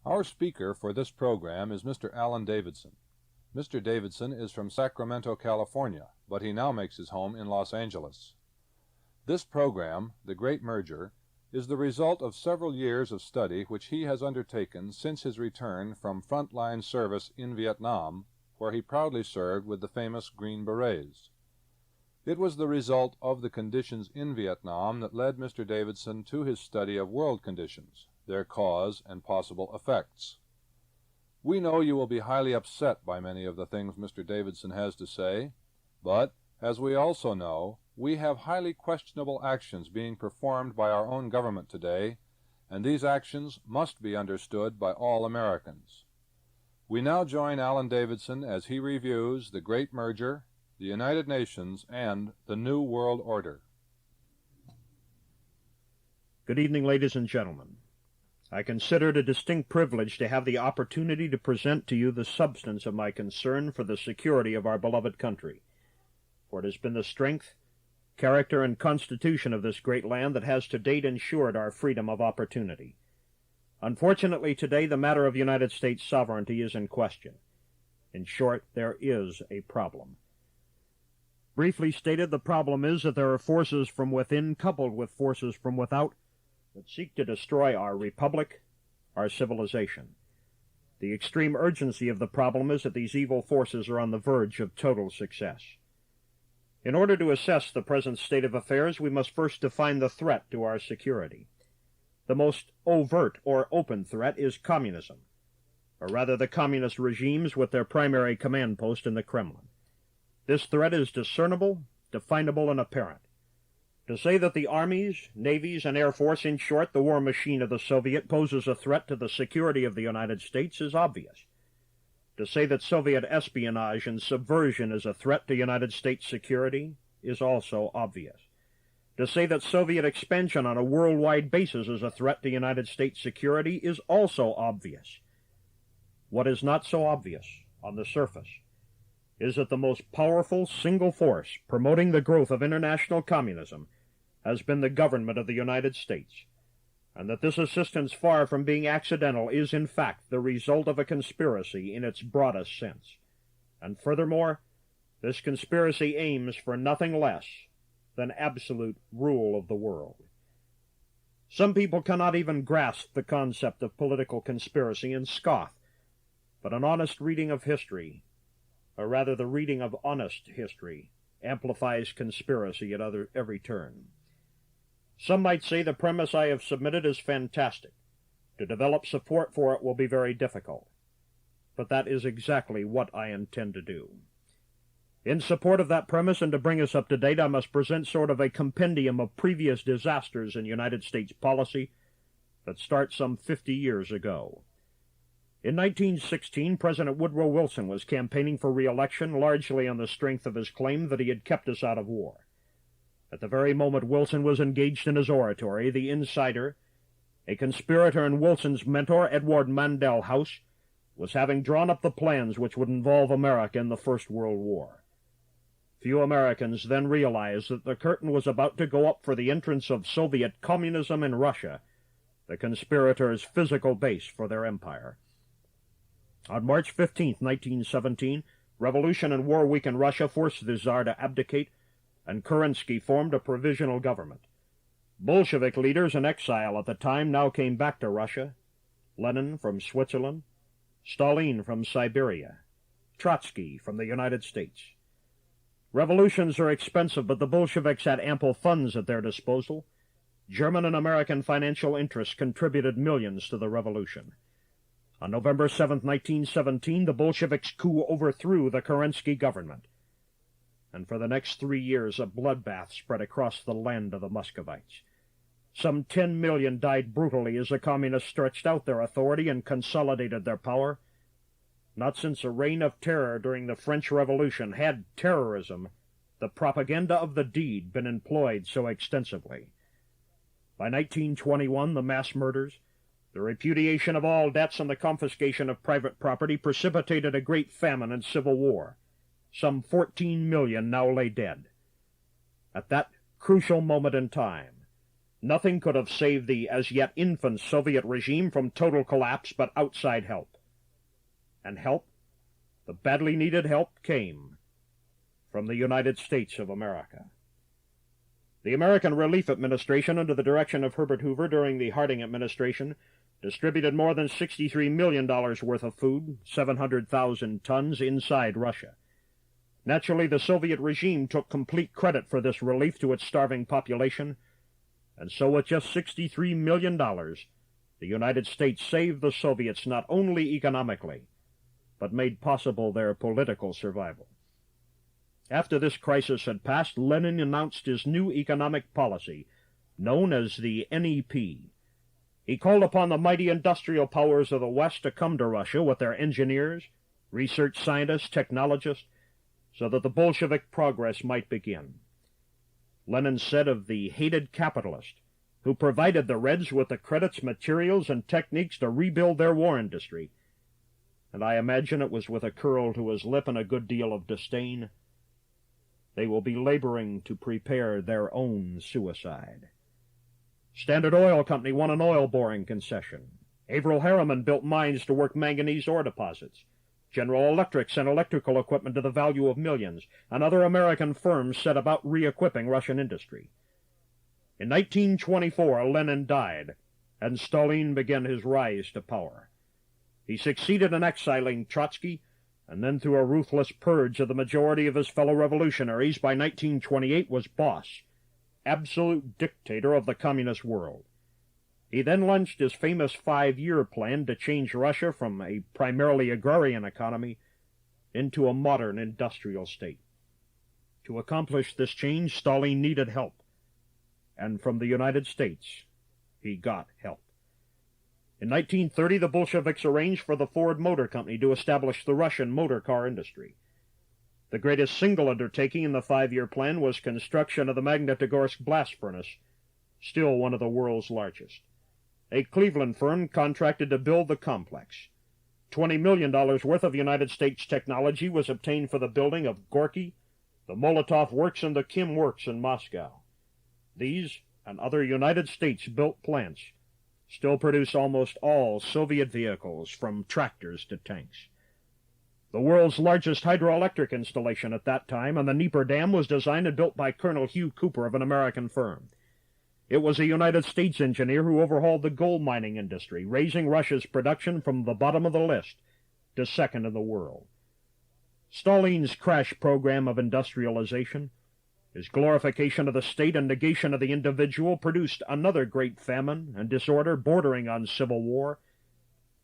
Our speaker for this program is Mr. Alan Davidson. Mr. Davidson is from Sacramento, California, but he now makes his home in Los Angeles. This program, The Great Merger, is the result of several years of study which he has undertaken since his return from frontline service in Vietnam, where he proudly served with the famous Green Berets. It was the result of the conditions in Vietnam that led Mr. Davidson to his study of world conditions, their cause and possible effects. We know you will be highly upset by many of the things Mr. Davidson has to say, but, as we also know, we have highly questionable actions being performed by our own government today, and these actions must be understood by all Americans. We now join Alan Davidson as he reviews the Great Merger, the United Nations, and the New World Order. Good evening, ladies and gentlemen. I consider it a distinct privilege to have the opportunity to present to you the substance of my concern for the security of our beloved country, for it has been the strength, character, and constitution of this great land that has to date ensured our freedom of opportunity. Unfortunately, today the matter of United States sovereignty is in question. In short, there is a problem. Briefly stated, the problem is that there are forces from within coupled with forces from without that seek to destroy our republic, our civilization. The extreme urgency of the problem is that these evil forces are on the verge of total success. In order to assess the present state of affairs, we must first define the threat to our security. The most overt or open threat is communism, or rather the communist regimes with their primary command post in the Kremlin. This threat is discernible, definable, and apparent. To say that the armies, navies, and air force, in short, the war machine of the Soviet, poses a threat to the security of the United States is obvious. To say that Soviet espionage and subversion is a threat to United States security is also obvious. To say that Soviet expansion on a worldwide basis is a threat to United States security is also obvious. What is not so obvious, on the surface, is that the most powerful single force promoting the growth of international communism has been the government of the United States, and that this assistance, far from being accidental, is in fact the result of a conspiracy in its broadest sense. And furthermore, this conspiracy aims for nothing less than absolute rule of the world. Some people cannot even grasp the concept of political conspiracy and scoff, but an honest reading of history, or rather the reading of honest history, amplifies conspiracy at every turn. Some might say the premise I have submitted is fantastic. To develop support for it will be very difficult. But that is exactly what I intend to do. In support of that premise, and to bring us up to date, I must present sort of a compendium of previous disasters in United States policy that starts some 50 years ago. In 1916, President Woodrow Wilson was campaigning for re-election, largely on the strength of his claim that he had kept us out of war. At the very moment Wilson was engaged in his oratory, the insider, a conspirator and Wilson's mentor, Edward Mandell House, was having drawn up the plans which would involve America in the First World War. Few Americans then realized that the curtain was about to go up for the entrance of Soviet communism in Russia, the conspirators' physical base for their empire. On March 15, 1917, revolution and war-weakened Russia forced the Tsar to abdicate, and Kerensky formed a provisional government. Bolshevik leaders in exile at the time now came back to Russia: Lenin from Switzerland, Stalin from Siberia, Trotsky from the United States. Revolutions are expensive, but the Bolsheviks had ample funds at their disposal. German and American financial interests contributed millions to the revolution. On November 7, 1917, the Bolsheviks' coup overthrew the Kerensky government. And for the next 3 years, a bloodbath spread across the land of the Muscovites. Some 10 million died brutally as the communists stretched out their authority and consolidated their power. Not since a reign of terror during the French Revolution had terrorism, the propaganda of the deed, been employed so extensively. By 1921, the mass murders, the repudiation of all debts, and the confiscation of private property precipitated a great famine and civil war. Some 14 million now lay dead. At that crucial moment in time, Nothing could have saved the as yet infant Soviet regime from total collapse but outside help. And help, the badly needed help, came from the United States of America. The American Relief Administration, under the direction of Herbert Hoover during the Harding administration, distributed more than $63 million worth of food, 700,000 tons, inside Russia. Naturally, the Soviet regime took complete credit for this relief to its starving population, and so with just $63 million, the United States saved the Soviets not only economically, but made possible their political survival. After this crisis had passed, Lenin announced his new economic policy, known as the NEP. He called upon the mighty industrial powers of the West to come to Russia with their engineers, research scientists, technologists, so that the Bolshevik progress might begin. Lenin said of the hated capitalist, who provided the Reds with the credits, materials, and techniques to rebuild their war industry, and I imagine it was with a curl to his lip and a good deal of disdain, they will be laboring to prepare their own suicide. Standard Oil Company won an oil boring concession. Averell Harriman built mines to work manganese ore deposits. General Electric sent electrical equipment to the value of millions, and other American firms set about re-equipping Russian industry. In 1924, Lenin died, and Stalin began his rise to power. He succeeded in exiling Trotsky, and then through a ruthless purge of the majority of his fellow revolutionaries, by 1928 was boss, absolute dictator of the communist world. He then launched his famous 5-year plan to change Russia from a primarily agrarian economy into a modern industrial state. To accomplish this change, Stalin needed help, and from the United States he got help. In 1930, the Bolsheviks arranged for the Ford Motor Company to establish the Russian motor car industry. The greatest single undertaking in the 5-year plan was construction of the Magnitogorsk blast furnace, still one of the world's largest. A Cleveland firm contracted to build the complex. $20 million worth of United States technology was obtained for the building of Gorky, the Molotov Works, and the Kim Works in Moscow. These and other United States-built plants still produce almost all Soviet vehicles, from tractors to tanks. The world's largest hydroelectric installation at that time, on the Dnieper Dam, was designed and built by Colonel Hugh Cooper of an American firm. It was a United States engineer who overhauled the gold mining industry, raising Russia's production from the bottom of the list to second in the world. Stalin's crash program of industrialization, his glorification of the state and negation of the individual, produced another great famine and disorder bordering on civil war.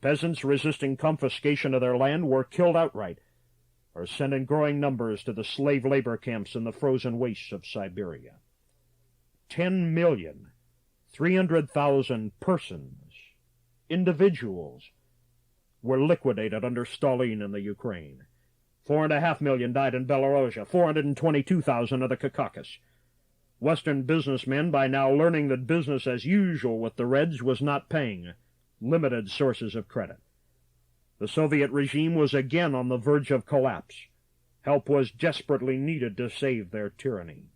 Peasants resisting confiscation of their land were killed outright or sent in growing numbers to the slave labor camps in the frozen wastes of Siberia. 10,300,000 persons, individuals, were liquidated under Stalin in the Ukraine. 4.5 million died in Belarusia, 422,000 of the Caucasus. Western businessmen, by now learning that business as usual with the Reds was not paying, limited sources of credit. The Soviet regime was again on the verge of collapse. Help was desperately needed to save their tyranny.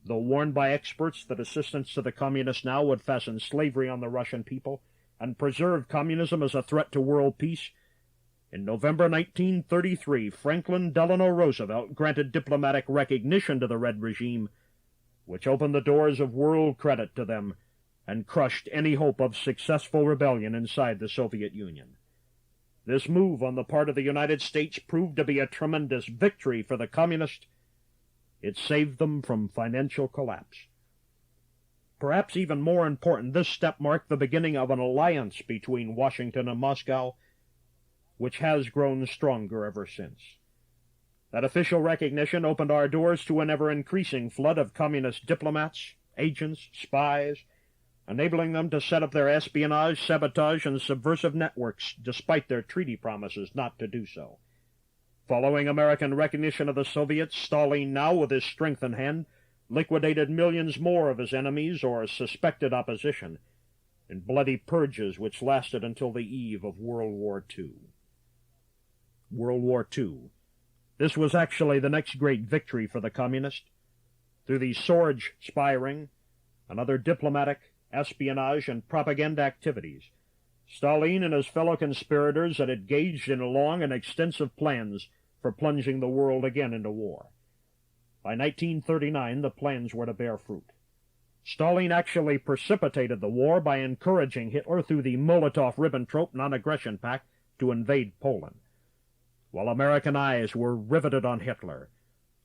Though warned by experts that assistance to the communists now would fasten slavery on the Russian people and preserve communism as a threat to world peace, in November 1933, Franklin Delano Roosevelt granted diplomatic recognition to the Red regime, which opened the doors of world credit to them and crushed any hope of successful rebellion inside the Soviet Union. This move on the part of the United States proved to be a tremendous victory for the communists. It saved them from financial collapse. Perhaps even more important, this step marked the beginning of an alliance between Washington and Moscow, which has grown stronger ever since. That official recognition opened our doors to an ever-increasing flood of communist diplomats, agents, spies, enabling them to set up their espionage, sabotage, and subversive networks despite their treaty promises not to do so. Following American recognition of the Soviets, Stalin now, with his strength in hand, liquidated millions more of his enemies or suspected opposition in bloody purges which lasted until the eve of World War II. World War II. This was actually the next great victory for the communists. Through the Sorge spy ring, and other diplomatic, espionage, and propaganda activities, Stalin and his fellow conspirators had engaged in long and extensive plans for plunging the world again into war. By 1939, the plans were to bear fruit. Stalin actually precipitated the war by encouraging Hitler through the Molotov-Ribbentrop non-aggression pact to invade Poland. While American eyes were riveted on Hitler,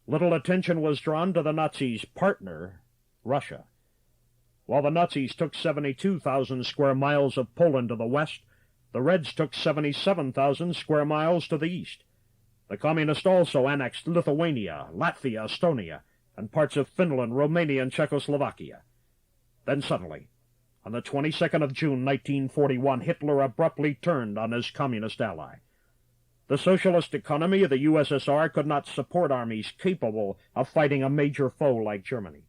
little attention was drawn to the Nazis' partner, Russia. While the Nazis took 72,000 square miles of Poland to the west, the Reds took 77,000 square miles to the east. The Communists also annexed Lithuania, Latvia, Estonia, and parts of Finland, Romania, and Czechoslovakia. Then suddenly, on the 22nd of June, 1941, Hitler abruptly turned on his communist ally. The socialist economy of the USSR could not support armies capable of fighting a major foe like Germany.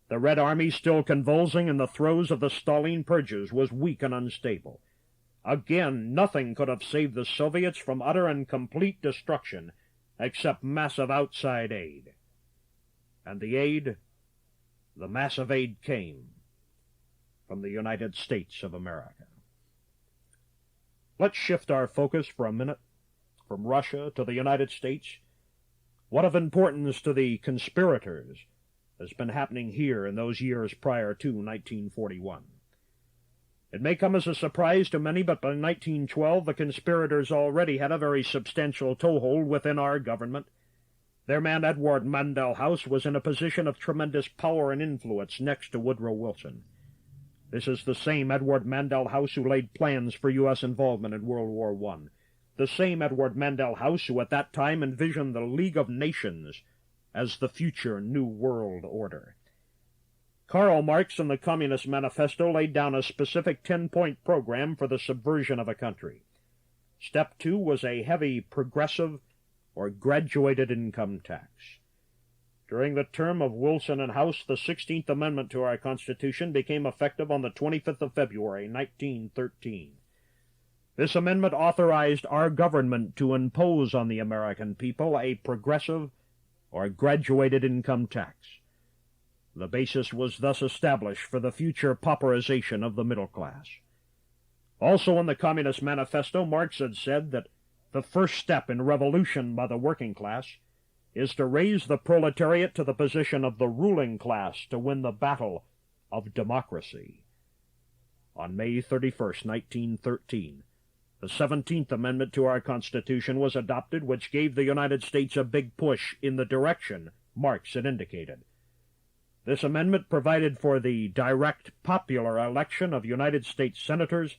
The Red Army, still convulsing in the throes of the Stalin purges, was weak and unstable. Again, nothing could have saved the Soviets from utter and complete destruction except massive outside aid. And the massive aid came from the United States of America. Let's shift our focus for a minute from Russia to the United States. What of importance to the conspirators has been happening here in those years prior to 1941? It may come as a surprise to many, but by 1912 the conspirators already had a very substantial toehold within our government. Their man Edward Mandell House was in a position of tremendous power and influence next to Woodrow Wilson. This is the same Edward Mandell House who laid plans for U.S. involvement in World War I. The same Edward Mandell House who at that time envisioned the League of Nations as the future New World Order. Karl Marx in the Communist Manifesto laid down a specific 10-point program for the subversion of a country. Step 2 was a heavy progressive or graduated income tax. During the term of Wilson and House, the 16th Amendment to our Constitution became effective on the 25th of February, 1913. This amendment authorized our government to impose on the American people a progressive or graduated income tax. The basis was thus established for the future pauperization of the middle class. Also in the Communist Manifesto, Marx had said that the first step in revolution by the working class is to raise the proletariat to the position of the ruling class to win the battle of democracy. On May 31st, 1913, the 17th Amendment to our Constitution was adopted, which gave the United States a big push in the direction Marx had indicated. This amendment provided for the direct popular election of United States senators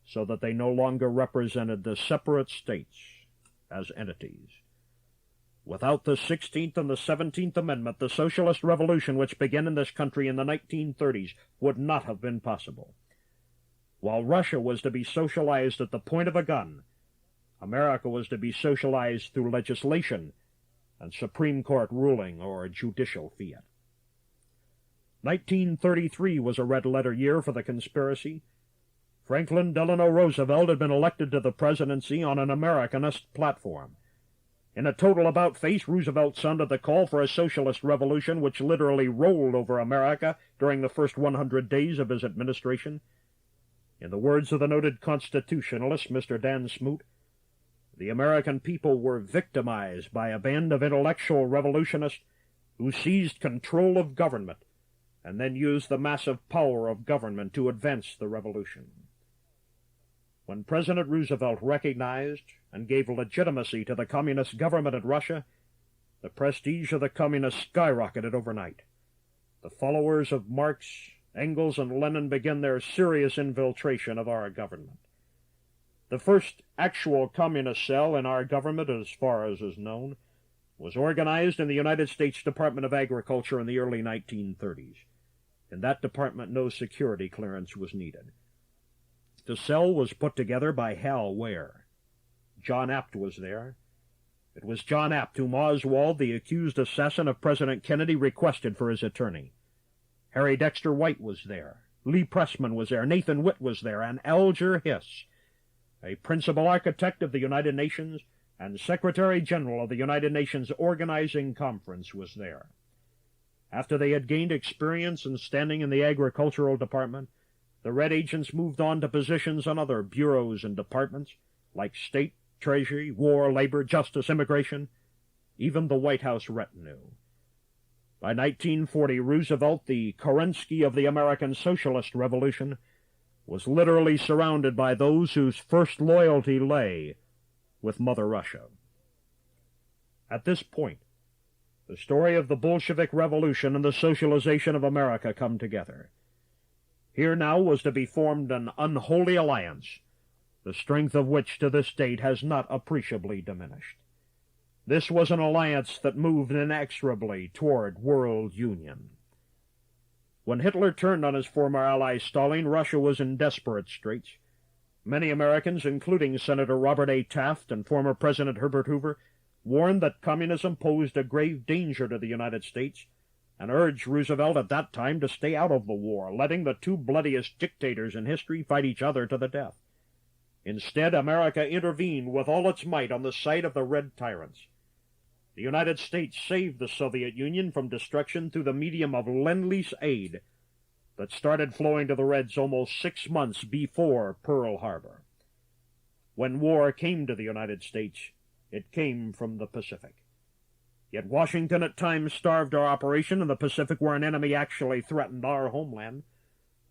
so that they no longer represented the separate states as entities. Without the 16th and the 17th Amendment, the socialist revolution which began in this country in the 1930s would not have been possible. While Russia was to be socialized at the point of a gun, America was to be socialized through legislation and Supreme Court ruling or judicial fiat. 1933 was a red-letter year for the conspiracy. Franklin Delano Roosevelt had been elected to the presidency on an Americanist platform. In a total about-face, Roosevelt sounded the call for a socialist revolution which literally rolled over America during the first 100 days of his administration. In the words of the noted constitutionalist, Mr. Dan Smoot, the American people were victimized by a band of intellectual revolutionists who seized control of government and then used the massive power of government to advance the revolution. When President Roosevelt recognized and gave legitimacy to the communist government in Russia, the prestige of the communists skyrocketed overnight. The followers of Marx, Engels, and Lenin began their serious infiltration of our government. The first actual communist cell in our government, as far as is known, was organized in the United States Department of Agriculture in the early 1930s. In that department, no security clearance was needed. The cell was put together by Hal Ware. John Apt was there. It was John Apt whom Oswald, the accused assassin of President Kennedy, requested for his attorney. Harry Dexter White was there. Lee Pressman was there. Nathan Witt was there. And Alger Hiss, a principal architect of the United Nations and Secretary General of the United Nations Organizing Conference, was there. After they had gained experience and standing in the agricultural department, the Red agents moved on to positions on other bureaus and departments, like State, Treasury, War, Labor, Justice, Immigration, even the White House retinue. By 1940, Roosevelt, the Kerensky of the American Socialist Revolution, was literally surrounded by those whose first loyalty lay with Mother Russia. At this point, the story of the Bolshevik Revolution and the socialization of America come together. Here now was to be formed an unholy alliance, the strength of which to this date has not appreciably diminished. This was an alliance that moved inexorably toward world union. When Hitler turned on his former ally Stalin, Russia was in desperate straits. Many Americans, including Senator Robert A. Taft and former President Herbert Hoover, warned that communism posed a grave danger to the United States and urged Roosevelt at that time to stay out of the war, letting the two bloodiest dictators in history fight each other to the death. Instead, America intervened with all its might on the side of the Red tyrants. The United States saved the Soviet Union from destruction through the medium of Lend-Lease aid that started flowing to the Reds almost 6 months before Pearl Harbor. When war came to the United States, it came from the Pacific. Yet Washington at times starved our operation in the Pacific where an enemy actually threatened our homeland.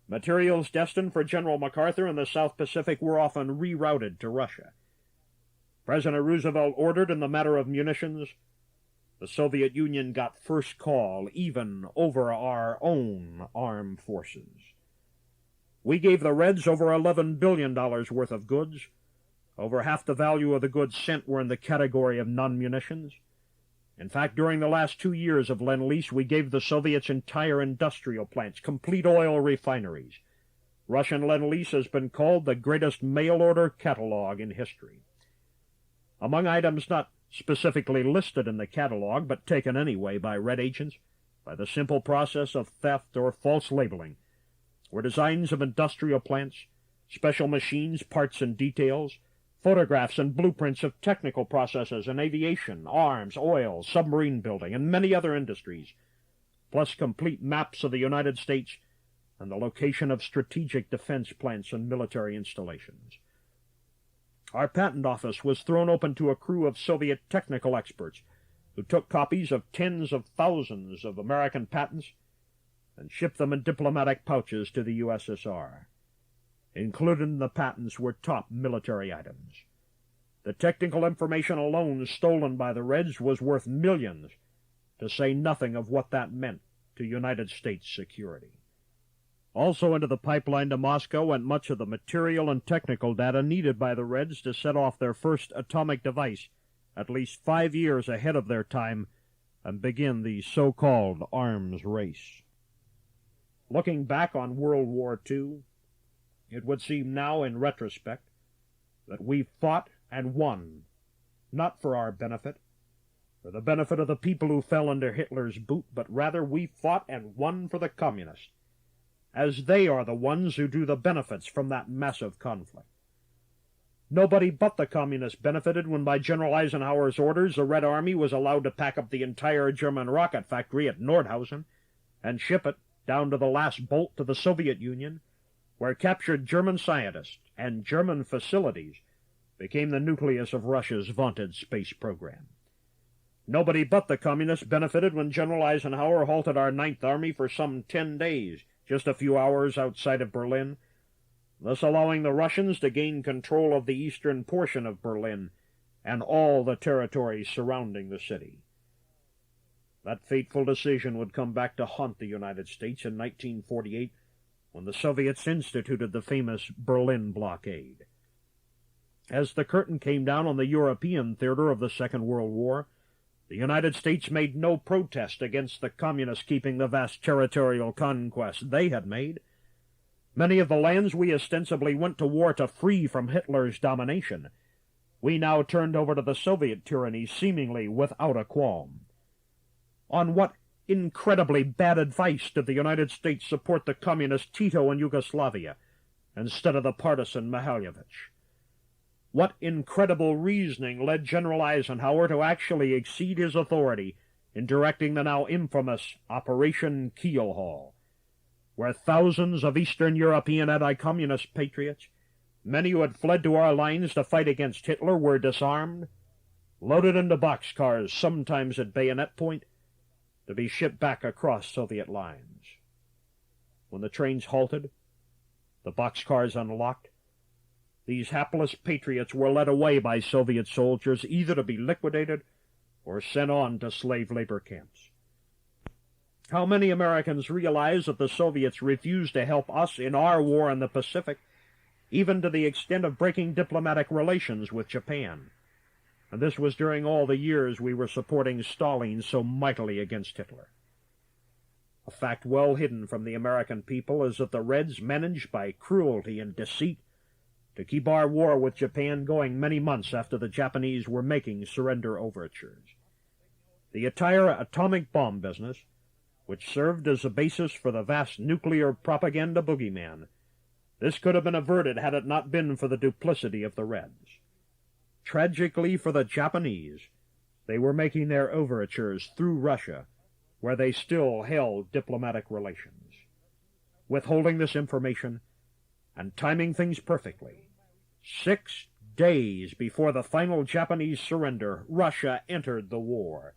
Materials destined for General MacArthur in the South Pacific were often rerouted to Russia. President Roosevelt ordered in the matter of munitions. The Soviet Union got first call, even over our own armed forces. We gave the Reds over $11 billion worth of goods. Over half the value of the goods sent were in the category of non-munitions. In fact, during the last 2 years of Lend-Lease, we gave the Soviets entire industrial plants, complete oil refineries. Russian Lend-Lease has been called the greatest mail-order catalog in history. Among items not specifically listed in the catalog, but taken anyway by Red agents, by the simple process of theft or false labeling, were designs of industrial plants, special machines, parts and details, photographs and blueprints of technical processes in aviation, arms, oil, submarine building, and many other industries, plus complete maps of the United States and the location of strategic defense plants and military installations. Our patent office was thrown open to a crew of Soviet technical experts who took copies of tens of thousands of American patents and shipped them in diplomatic pouches to the USSR. Included in the patents were top military items. The technical information alone stolen by the Reds was worth millions, to say nothing of what that meant to United States security. Also into the pipeline to Moscow went much of the material and technical data needed by the Reds to set off their first atomic device at least 5 years ahead of their time and begin the so-called arms race. Looking back on World War II, it would seem now in retrospect that we fought and won, not for our benefit, for the benefit of the people who fell under Hitler's boot, but rather we fought and won for the communists, as they are the ones who drew the benefits from that massive conflict. Nobody but the communists benefited when by General Eisenhower's orders the Red Army was allowed to pack up the entire German rocket factory at Nordhausen and ship it down to the last bolt to the Soviet Union, where captured German scientists and German facilities became the nucleus of Russia's vaunted space program. Nobody but the communists benefited when General Eisenhower halted our Ninth Army for some 10 days, just a few hours outside of Berlin, thus allowing the Russians to gain control of the eastern portion of Berlin and all the territories surrounding the city. That fateful decision would come back to haunt the United States in 1948, when the Soviets instituted the famous Berlin blockade. As the curtain came down on the European theater of the Second World War, the United States made no protest against the communists keeping the vast territorial conquests they had made. Many of the lands we ostensibly went to war to free from Hitler's domination, we now turned over to the Soviet tyranny seemingly without a qualm. On what incredibly bad advice did the United States support the communist Tito in Yugoslavia instead of the partisan Mihailovich? What incredible reasoning led General Eisenhower to actually exceed his authority in directing the now infamous Operation Keelhaul, where thousands of Eastern European anti-communist patriots, many who had fled to our lines to fight against Hitler, were disarmed, loaded into boxcars, sometimes at bayonet point, to be shipped back across Soviet lines. When the trains halted, the boxcars unlocked, these hapless patriots were led away by Soviet soldiers, either to be liquidated or sent on to slave labor camps. How many Americans realize that the Soviets refused to help us in our war in the Pacific, even to the extent of breaking diplomatic relations with Japan? And this was during all the years we were supporting Stalin so mightily against Hitler. A fact well hidden from the American people is that the Reds managed by cruelty and deceit to keep our war with Japan going many months after the Japanese were making surrender overtures. The entire atomic bomb business, which served as a basis for the vast nuclear propaganda boogeyman, this could have been averted had it not been for the duplicity of the Reds. Tragically for the Japanese, they were making their overtures through Russia, where they still held diplomatic relations. Withholding this information and timing things perfectly, 6 days before the final Japanese surrender, Russia entered the war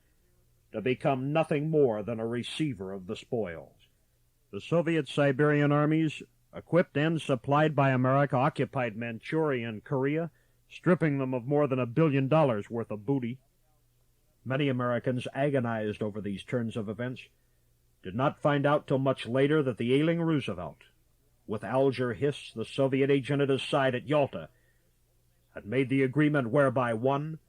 to become nothing more than a receiver of the spoils. The Soviet Siberian armies, equipped and supplied by America, occupied Manchuria and Korea, stripping them of more than $1 billion worth of booty. Many Americans agonized over these turns of events, did not find out till much later that the ailing Roosevelt, with Alger Hiss, the Soviet agent at his side at Yalta, had made the agreement whereby 1.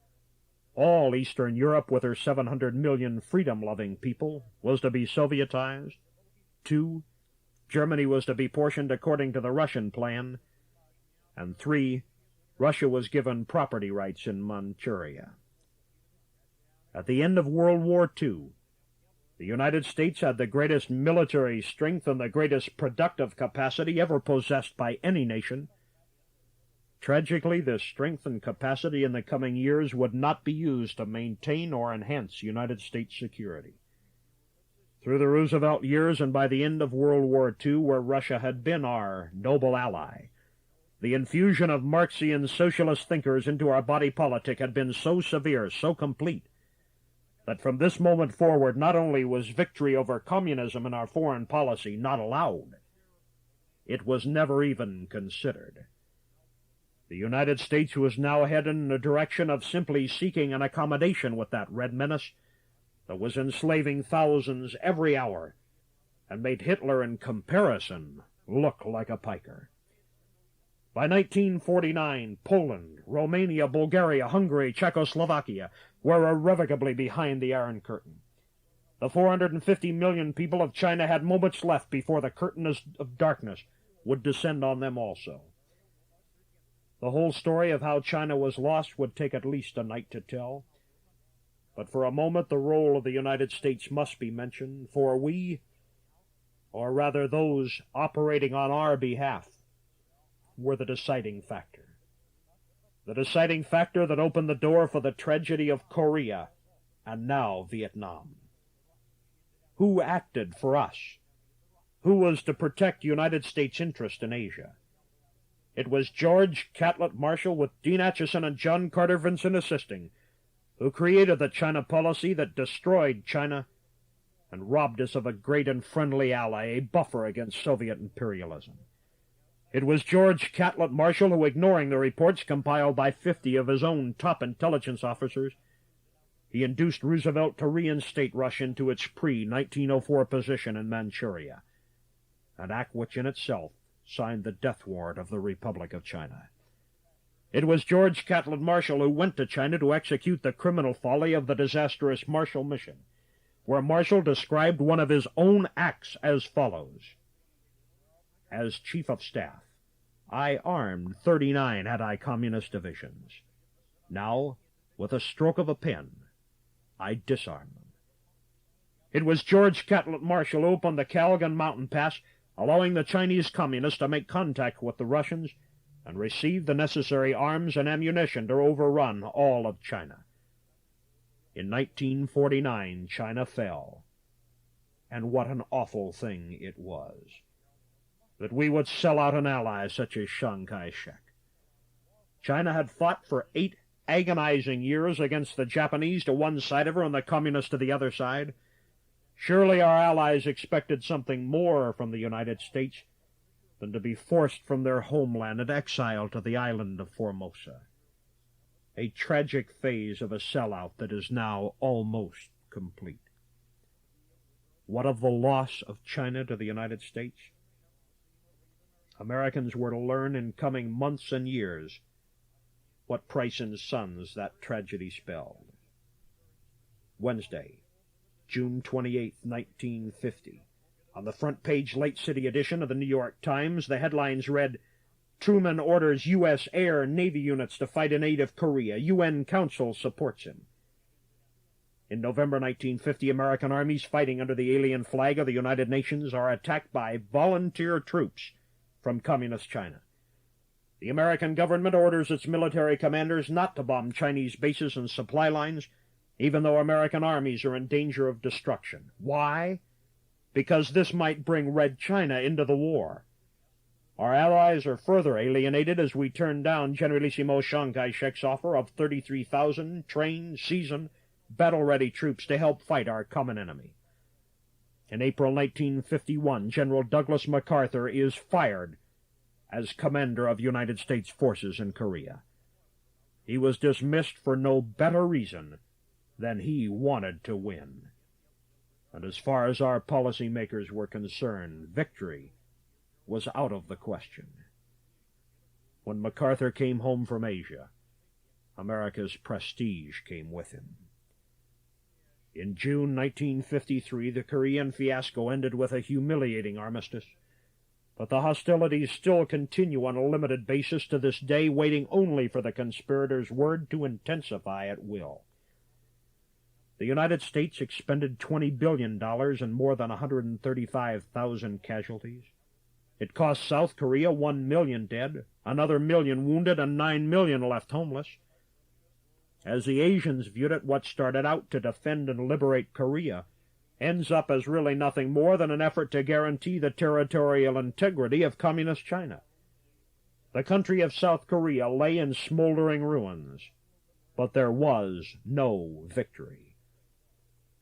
All Eastern Europe with her 700 million freedom-loving people was to be Sovietized. 2. Germany was to be portioned according to the Russian plan. And 3. Russia was given property rights in Manchuria. At the end of World War II, the United States had the greatest military strength and the greatest productive capacity ever possessed by any nation. Tragically, this strength and capacity in the coming years would not be used to maintain or enhance United States security. Through the Roosevelt years and by the end of World War II, where Russia had been our noble ally, the infusion of Marxian socialist thinkers into our body politic had been so severe, so complete, that from this moment forward not only was victory over communism in our foreign policy not allowed, it was never even considered. The United States was now headed in the direction of simply seeking an accommodation with that red menace that was enslaving thousands every hour and made Hitler, in comparison, look like a piker. By 1949, Poland, Romania, Bulgaria, Hungary, Czechoslovakia were irrevocably behind the Iron Curtain. The 450 million people of China had moments left before the curtain of darkness would descend on them also. The whole story of how China was lost would take at least a night to tell. But for a moment the role of the United States must be mentioned, for we, or rather those operating on our behalf, were the deciding factor. The deciding factor that opened the door for the tragedy of Korea and now Vietnam. Who acted for us? Who was to protect United States interest in Asia? It was George Catlett Marshall, with Dean Acheson and John Carter Vinson assisting, who created the China policy that destroyed China and robbed us of a great and friendly ally, a buffer against Soviet imperialism. It was George Catlett Marshall who, ignoring the reports compiled by 50 of his own top intelligence officers, he induced Roosevelt to reinstate Russia into its pre-1904 position in Manchuria, an act which in itself signed the death warrant of the Republic of China. It was George Catlett Marshall who went to China to execute the criminal folly of the disastrous Marshall Mission, where Marshall described one of his own acts as follows. As Chief of Staff, I armed 39 anti-communist divisions. Now, with a stroke of a pen, I disarm them. It was George Catlett Marshall who opened the Kalgan Mountain Pass, allowing the Chinese communists to make contact with the Russians and receive the necessary arms and ammunition to overrun all of China. In 1949, China fell. And what an awful thing it was, that we would sell out an ally such as Chiang Kai-shek. China had fought for 8 agonizing years against the Japanese to one side of her and the communists to the other side. Surely our allies expected something more from the United States than to be forced from their homeland and exiled to the island of Formosa. A tragic phase of a sellout that is now almost complete. What of the loss of China to the United States? Americans were to learn in coming months and years what price in sons that tragedy spelled. Wednesday, June 28, 1950. On the front page late city edition of the New York Times, the headlines read, "Truman orders U.S. Air Navy units to fight in aid of Korea. UN Council supports him." In November 1950, American armies fighting under the alien flag of the United Nations are attacked by volunteer troops from Communist China. The American government orders its military commanders not to bomb Chinese bases and supply lines, even though American armies are in danger of destruction. Why? Because this might bring Red China into the war. Our allies are further alienated as we turn down Generalissimo Chiang Kai-shek's offer of 33,000 trained, seasoned, battle-ready troops to help fight our common enemy. In April 1951, General Douglas MacArthur is fired as commander of United States forces in Korea. He was dismissed for no better reason than he wanted to win. And as far as our policymakers were concerned, victory was out of the question. When MacArthur came home from Asia, America's prestige came with him. In June 1953, the Korean fiasco ended with a humiliating armistice, but the hostilities still continue on a limited basis to this day, waiting only for the conspirators' word to intensify at will. The United States expended $20 billion and more than 135,000 casualties. It cost South Korea 1 million dead, another million wounded, and 9 million left homeless. As the Asians viewed it, what started out to defend and liberate Korea ends up as really nothing more than an effort to guarantee the territorial integrity of Communist China. The country of South Korea lay in smoldering ruins, but there was no victory.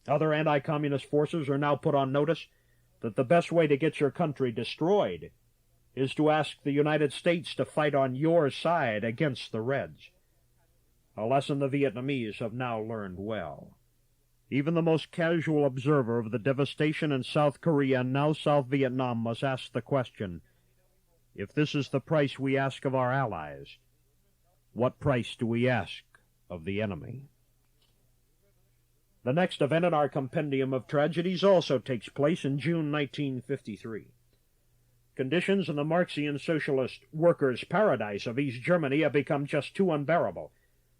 Other anti-communist forces are now put on notice that the best way to get your country destroyed is to ask the United States to fight on your side against the Reds. A lesson the Vietnamese have now learned well. Even the most casual observer of the devastation in South Korea and now South Vietnam must ask the question, if this is the price we ask of our allies, what price do we ask of the enemy? The next event in our compendium of tragedies also takes place in June 1953. Conditions in the Marxian socialist workers' paradise of East Germany have become just too unbearable,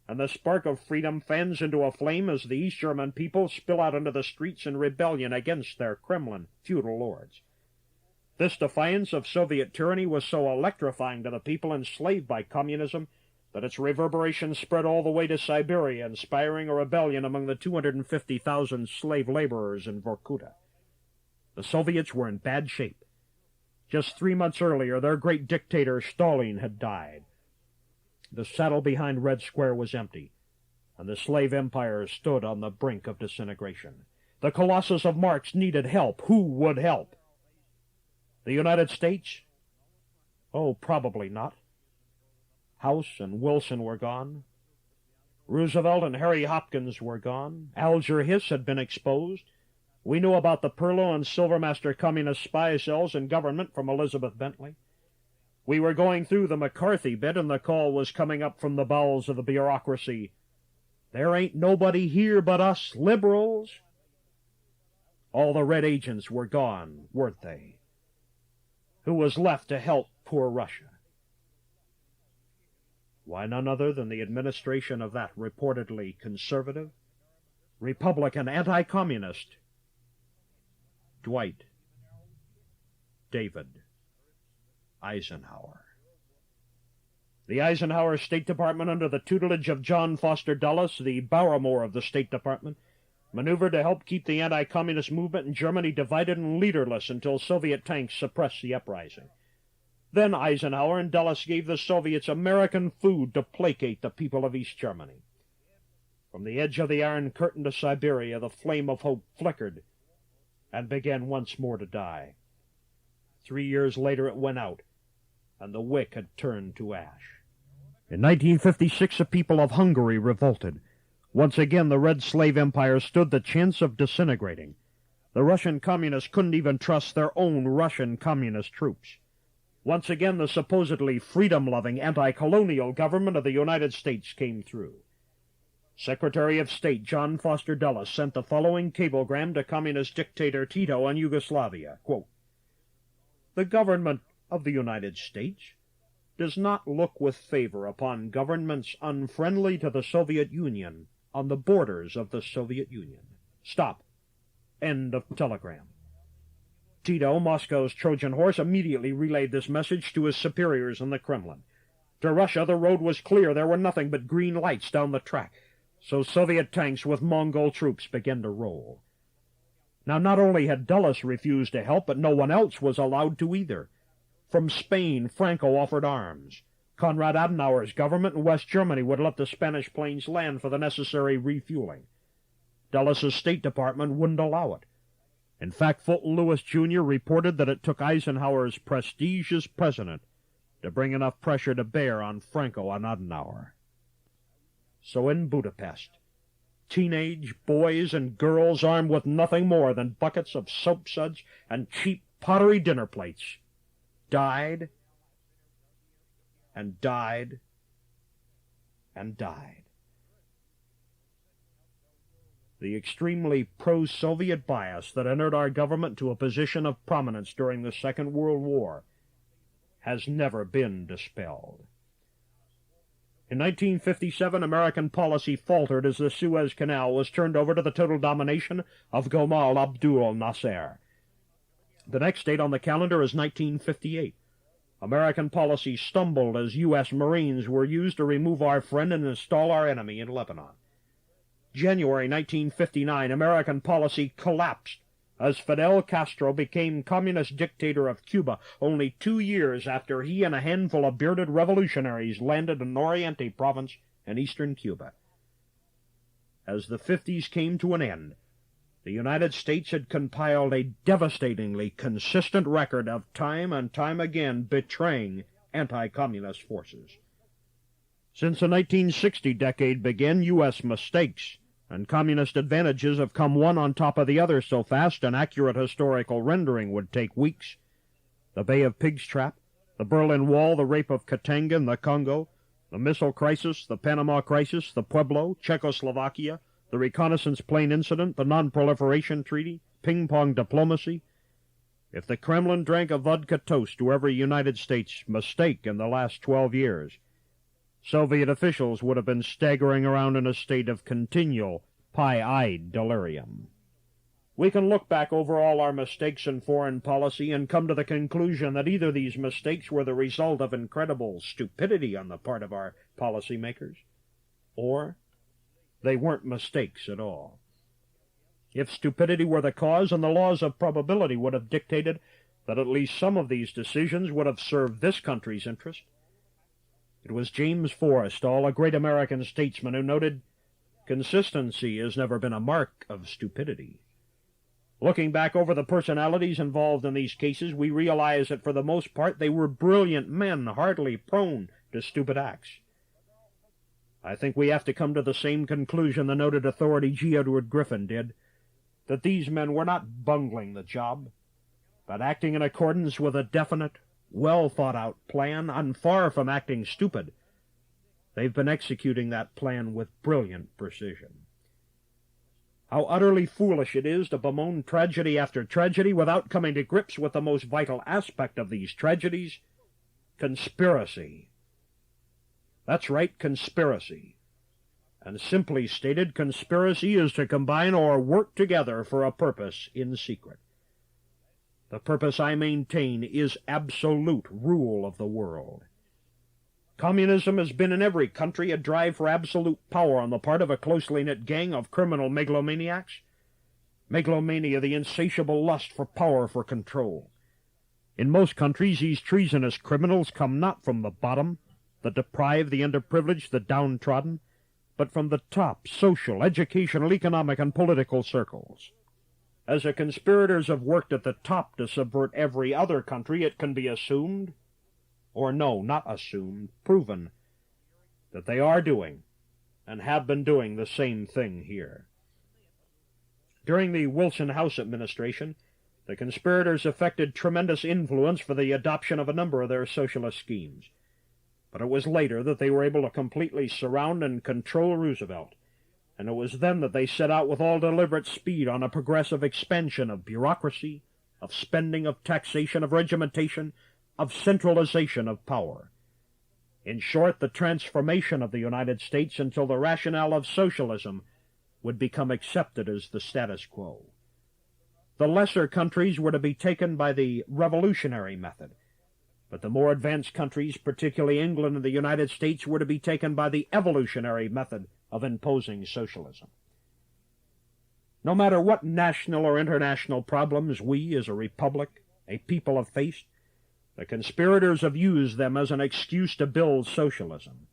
and the spark of freedom fans into a flame as the East German people spill out into the streets in rebellion against their Kremlin feudal lords. This defiance of Soviet tyranny was so electrifying to the people enslaved by communism that its reverberations spread all the way to Siberia, inspiring a rebellion among the 250,000 slave laborers in Vorkuta. The Soviets were in bad shape. Just 3 months earlier, their great dictator Stalin had died. The saddle behind Red Square was empty, and the slave empire stood on the brink of disintegration. The Colossus of Marx needed help. Who would help? The United States? Oh, probably not. House and Wilson were gone. Roosevelt and Harry Hopkins were gone. Alger Hiss had been exposed. We knew about the Perlo and Silvermaster communist spy cells in government from Elizabeth Bentley. We were going through the McCarthy bit, and the call was coming up from the bowels of the bureaucracy. There ain't nobody here but us liberals. All the red agents were gone, weren't they? Who was left to help poor Russia? Why, none other than the administration of that reportedly conservative, Republican, anti-communist Dwight David Eisenhower. The Eisenhower State Department, under the tutelage of John Foster Dulles, the Barrymore of the State Department, maneuvered to help keep the anti-communist movement in Germany divided and leaderless until Soviet tanks suppressed the uprising. Then Eisenhower and Dulles gave the Soviets American food to placate the people of East Germany. From the edge of the Iron Curtain to Siberia, the flame of hope flickered and began once more to die. 3 years later it went out, and the wick had turned to ash. In 1956, the people of Hungary revolted. Once again, the Red Slave Empire stood the chance of disintegrating. The Russian communists couldn't even trust their own Russian communist troops. Once again, the supposedly freedom-loving anti-colonial government of the United States came through. Secretary of State John Foster Dulles sent the following cablegram to communist dictator Tito in Yugoslavia. Quote, "The government of the United States does not look with favor upon governments unfriendly to the Soviet Union on the borders of the Soviet Union. Stop. End of telegram." Tito, Moscow's Trojan horse, immediately relayed this message to his superiors in the Kremlin. To Russia, the road was clear. There were nothing but green lights down the track. So Soviet tanks with Mongol troops began to roll. Now, not only had Dulles refused to help, but no one else was allowed to either. From Spain, Franco offered arms. Konrad Adenauer's government in West Germany would let the Spanish planes land for the necessary refueling. Dulles' State Department wouldn't allow it. In fact, Fulton Lewis, Jr. reported that it took Eisenhower's prestige as president to bring enough pressure to bear on Franco and Adenauer. So in Budapest, teenage boys and girls armed with nothing more than buckets of soap suds and cheap pottery dinner plates died and died and died. The extremely pro-Soviet bias that entered our government to a position of prominence during the Second World War has never been dispelled. In 1957, American policy faltered as the Suez Canal was turned over to the total domination of Gamal Abdul Nasser. The next date on the calendar is 1958. American policy stumbled as U.S. Marines were used to remove our friend and install our enemy in Lebanon. January 1959, American policy collapsed as Fidel Castro became communist dictator of Cuba only 2 years after he and a handful of bearded revolutionaries landed in Oriente province in eastern Cuba. As the 50s came to an end, the United States had compiled a devastatingly consistent record of time and time again betraying anti-communist forces. Since the 1960 decade began, U.S. mistakes and communist advantages have come one on top of the other so fast an accurate historical rendering would take weeks. The Bay of Pigs trap, the Berlin Wall, the rape of Katanga and the Congo, the missile crisis, the Panama crisis, the Pueblo, Czechoslovakia, the reconnaissance plane incident, the non-proliferation treaty, ping-pong diplomacy. If the Kremlin drank a vodka toast to every United States mistake in the last 12 years, Soviet officials would have been staggering around in a state of continual, pie-eyed delirium. We can look back over all our mistakes in foreign policy and come to the conclusion that either these mistakes were the result of incredible stupidity on the part of our policymakers, or they weren't mistakes at all. If stupidity were the cause, and the laws of probability would have dictated that at least some of these decisions would have served this country's interest. It was James Forrestal, a great American statesman, who noted, "Consistency has never been a mark of stupidity." Looking back over the personalities involved in these cases, we realize that for the most part they were brilliant men, hardly prone to stupid acts. I think we have to come to the same conclusion the noted authority G. Edward Griffin did, that these men were not bungling the job, but acting in accordance with a definite, well-thought-out plan, and far from acting stupid. They've been executing that plan with brilliant precision. How utterly foolish it is to bemoan tragedy after tragedy without coming to grips with the most vital aspect of these tragedies, conspiracy. That's right, conspiracy. And simply stated, conspiracy is to combine or work together for a purpose in secret. The purpose, I maintain, is absolute rule of the world. Communism has been in every country a drive for absolute power on the part of a closely knit gang of criminal megalomaniacs. Megalomania, the insatiable lust for power, for control. In most countries, these treasonous criminals come not from the bottom, the deprived, the underprivileged, the downtrodden, but from the top social, educational, economic, and political circles. As the conspirators have worked at the top to subvert every other country, it can be assumed, or no, not assumed, proven, that they are doing and have been doing the same thing here. During the Wilson House administration, the conspirators effected tremendous influence for the adoption of a number of their socialist schemes. But it was later that they were able to completely surround and control Roosevelt, and it was then that they set out with all deliberate speed on a progressive expansion of bureaucracy, of spending, of taxation, of regimentation, of centralization of power. In short, the transformation of the United States until the rationale of socialism would become accepted as the status quo. The lesser countries were to be taken by the revolutionary method, but the more advanced countries, particularly England and the United States, were to be taken by the evolutionary method of imposing socialism. No matter what national or international problems we, as a republic, a people, have faced, the conspirators have used them as an excuse to build socialism.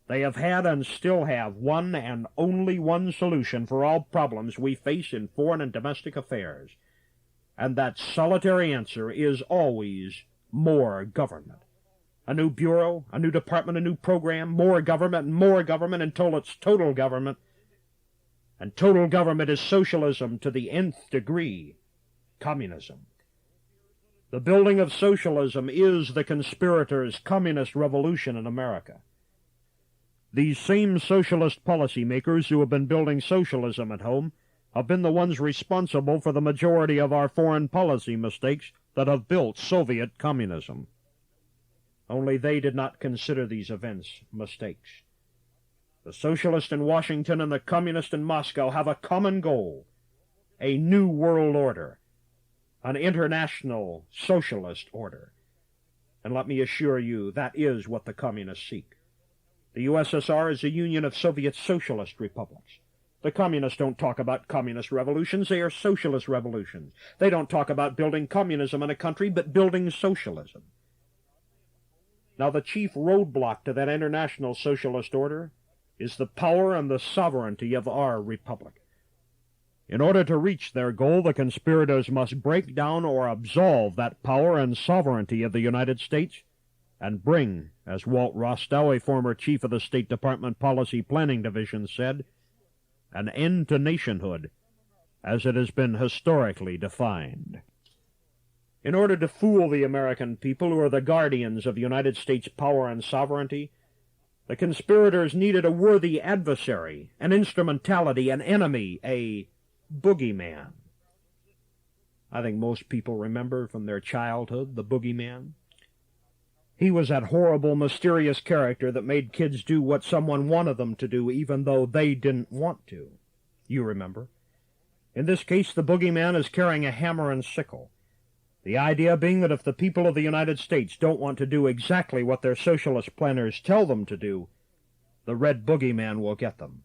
They have had and still have one and only one solution for all problems we face in foreign and domestic affairs, and that solitary answer is always more government. A new bureau, a new department, a new program, more government until it's total government. And total government is socialism to the nth degree, communism. The building of socialism is the conspirators' communist revolution in America. These same socialist policymakers who have been building socialism at home have been the ones responsible for the majority of our foreign policy mistakes that have built Soviet communism. Only they did not consider these events mistakes. The socialist in Washington and the communist in Moscow have a common goal, a new world order, an international socialist order. And let me assure you, that is what the communists seek. The USSR is a union of Soviet socialist republics. The communists don't talk about communist revolutions, they are socialist revolutions. They don't talk about building communism in a country, but building socialism. Now, the chief roadblock to that international socialist order is the power and the sovereignty of our republic. In order to reach their goal, the conspirators must break down or absolve that power and sovereignty of the United States and bring, as Walt Rostow, a former chief of the State Department Policy Planning Division, said, an end to nationhood as it has been historically defined. In order to fool the American people, who are the guardians of United States power and sovereignty, the conspirators needed a worthy adversary, an instrumentality, an enemy, a boogeyman. I think most people remember from their childhood the boogeyman. He was that horrible, mysterious character that made kids do what someone wanted them to do, even though they didn't want to. You remember. In this case, the boogeyman is carrying a hammer and sickle. The idea being that if the people of the United States don't want to do exactly what their socialist planners tell them to do, the red boogeyman will get them.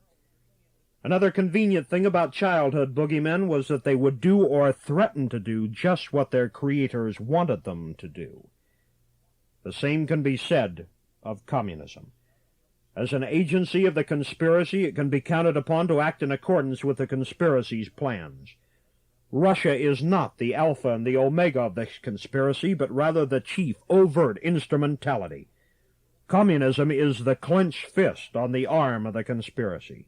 Another convenient thing about childhood boogeymen was that they would do or threaten to do just what their creators wanted them to do. The same can be said of communism. As an agency of the conspiracy, it can be counted upon to act in accordance with the conspiracy's plans. Russia is not the alpha and the omega of this conspiracy, but rather the chief overt instrumentality. Communism is the clenched fist on the arm of the conspiracy.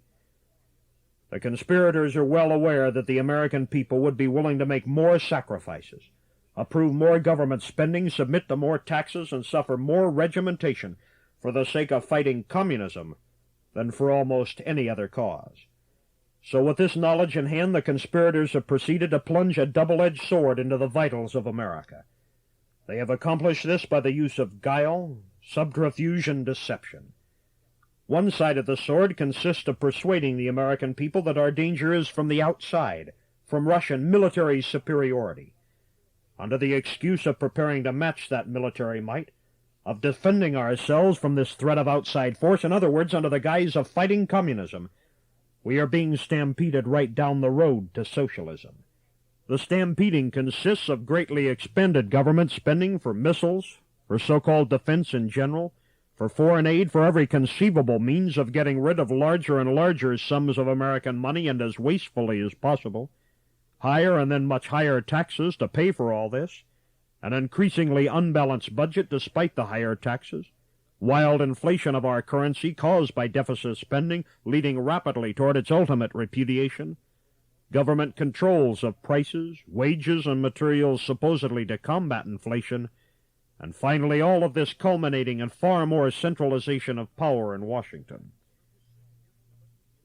The conspirators are well aware that the American people would be willing to make more sacrifices, approve more government spending, submit to more taxes, and suffer more regimentation for the sake of fighting communism than for almost any other cause. So with this knowledge in hand, the conspirators have proceeded to plunge a double-edged sword into the vitals of America. They have accomplished this by the use of guile, subterfuge, and deception. One side of the sword consists of persuading the American people that our danger is from the outside, from Russian military superiority. Under the excuse of preparing to match that military might, of defending ourselves from this threat of outside force. In other words, under the guise of fighting communism, we are being stampeded right down the road to socialism. The stampeding consists of greatly expended government spending for missiles, for so-called defense in general, for foreign aid, for every conceivable means of getting rid of larger and larger sums of American money and as wastefully as possible, higher and then much higher taxes to pay for all this, an increasingly unbalanced budget despite the higher taxes, wild inflation of our currency caused by deficit spending leading rapidly toward its ultimate repudiation, government controls of prices, wages, and materials supposedly to combat inflation, and finally all of this culminating in far more centralization of power in Washington.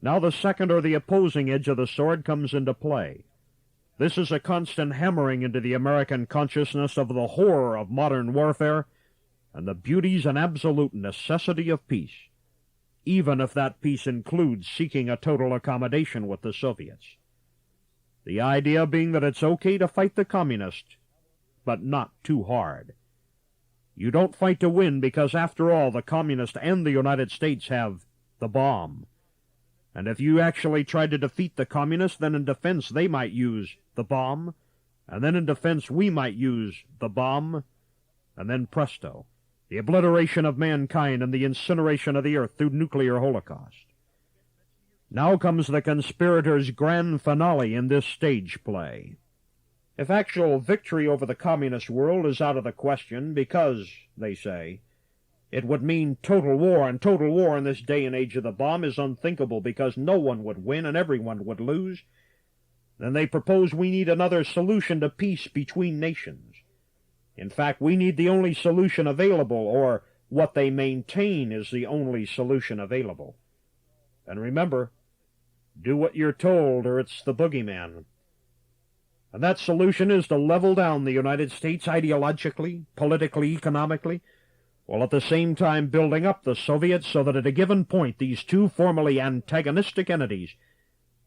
Now the second or the opposing edge of the sword comes into play. This is a constant hammering into the American consciousness of the horror of modern warfare and the beauties and absolute necessity of peace, even if that peace includes seeking a total accommodation with the Soviets. The idea being that it's okay to fight the communists, but not too hard. You don't fight to win because, after all, the communists and the United States have the bomb. And if you actually tried to defeat the communists, then in defense they might use the bomb, and then in defense we might use the bomb, and then presto, the obliteration of mankind and the incineration of the earth through nuclear holocaust. Now comes the conspirators' grand finale in this stage play. If actual victory over the communist world is out of the question because, they say, it would mean total war, and total war in this day and age of the bomb is unthinkable because no one would win and everyone would lose, then they propose we need another solution to peace between nations. In fact, we need the only solution available, or what they maintain is the only solution available. And remember, do what you're told or it's the boogeyman. And that solution is to level down the United States ideologically, politically, economically, while at the same time building up the Soviets so that at a given point these two formerly antagonistic entities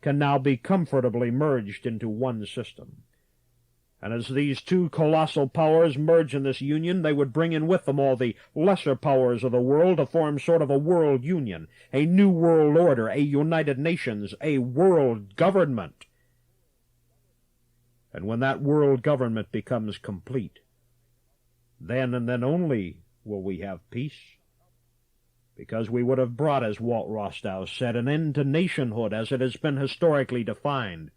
can now be comfortably merged into one system. And as these two colossal powers merge in this union, they would bring in with them all the lesser powers of the world to form sort of a world union, a new world order, a United Nations, a world government. And when that world government becomes complete, then and then only will we have peace, because we would have brought, as Walt Rostow said, an end to nationhood as it has been historically defined.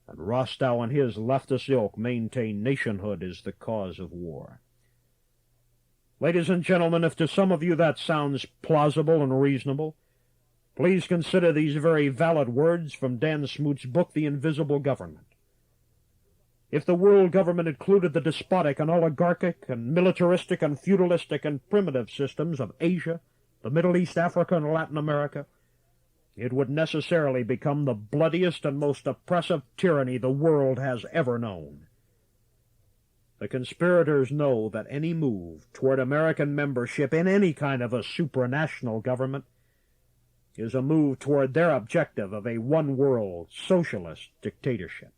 And Rostow and his leftist ilk maintain nationhood is the cause of war. Ladies and gentlemen, if to some of you that sounds plausible and reasonable, please consider these very valid words from Dan Smoot's book, The Invisible Government. If the world government included the despotic and oligarchic and militaristic and feudalistic and primitive systems of Asia, the Middle East, Africa, and Latin America, it would necessarily become the bloodiest and most oppressive tyranny the world has ever known. The conspirators know that any move toward American membership in any kind of a supranational government is a move toward their objective of a one-world socialist dictatorship.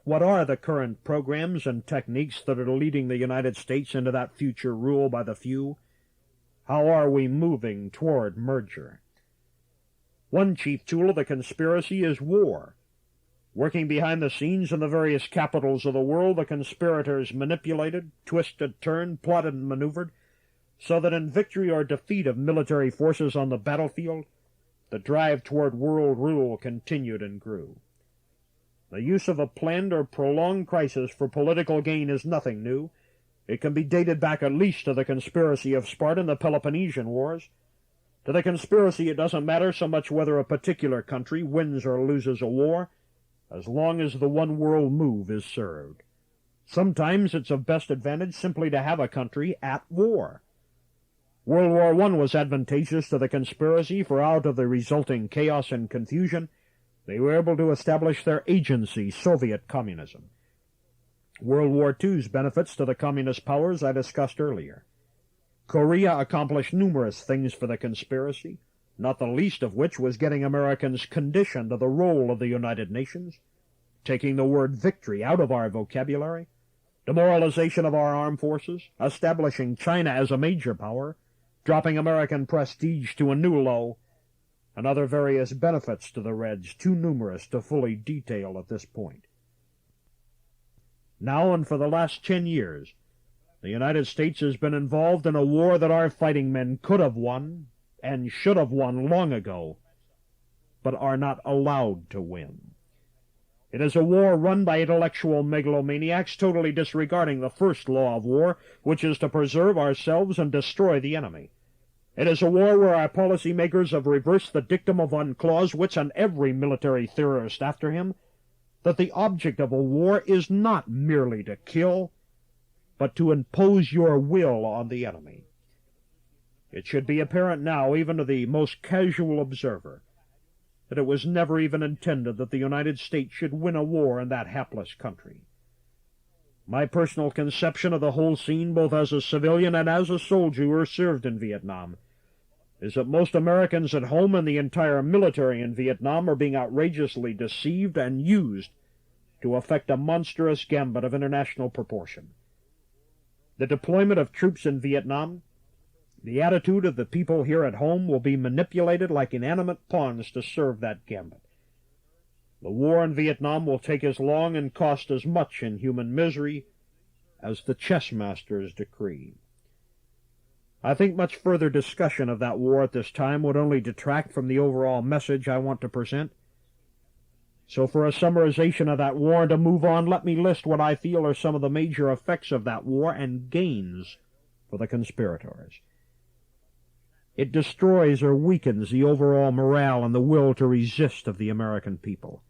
What are the current programs and techniques that are leading the United States into that future rule by the few? How are we moving toward merger? One chief tool of the conspiracy is war. Working behind the scenes in the various capitals of the world, the conspirators manipulated, twisted, turned, plotted, and maneuvered, so that in victory or defeat of military forces on the battlefield, the drive toward world rule continued and grew. The use of a planned or prolonged crisis for political gain is nothing new. It can be dated back at least to the conspiracy of Sparta and the Peloponnesian Wars. To the conspiracy, it doesn't matter so much whether a particular country wins or loses a war, as long as the one-world move is served. Sometimes it's of best advantage simply to have a country at war. World War I was advantageous to the conspiracy, for out of the resulting chaos and confusion, they were able to establish their agency, Soviet communism. World War II's benefits to the communist powers I discussed earlier. Korea accomplished numerous things for the conspiracy, not the least of which was getting Americans conditioned to the role of the United Nations, taking the word victory out of our vocabulary, demoralization of our armed forces, establishing China as a major power, dropping American prestige to a new low, and other various benefits to the Reds, too numerous to fully detail at this point. Now and for the last 10 years, the United States has been involved in a war that our fighting men could have won and should have won long ago, but are not allowed to win. It is a war run by intellectual megalomaniacs, totally disregarding the first law of war, which is to preserve ourselves and destroy the enemy. It is a war where our policymakers have reversed the dictum of von Clausewitz and every military theorist after him, that the object of a war is not merely to kill, but to impose your will on the enemy. It should be apparent now, even to the most casual observer, that it was never even intended that the United States should win a war in that hapless country. My personal conception of the whole scene, both as a civilian and as a soldier who served in Vietnam, is that most Americans at home and the entire military in Vietnam are being outrageously deceived and used to effect a monstrous gambit of international proportion. The deployment of troops in Vietnam, the attitude of the people here at home, will be manipulated like inanimate pawns to serve that gambit. The war in Vietnam will take as long and cost as much in human misery as the chess master's decree. I think much further discussion of that war at this time would only detract from the overall message I want to present. So for a summarization of that war and to move on, let me list what I feel are some of the major effects of that war and gains for the conspirators. It destroys or weakens the overall morale and the will to resist of the American people.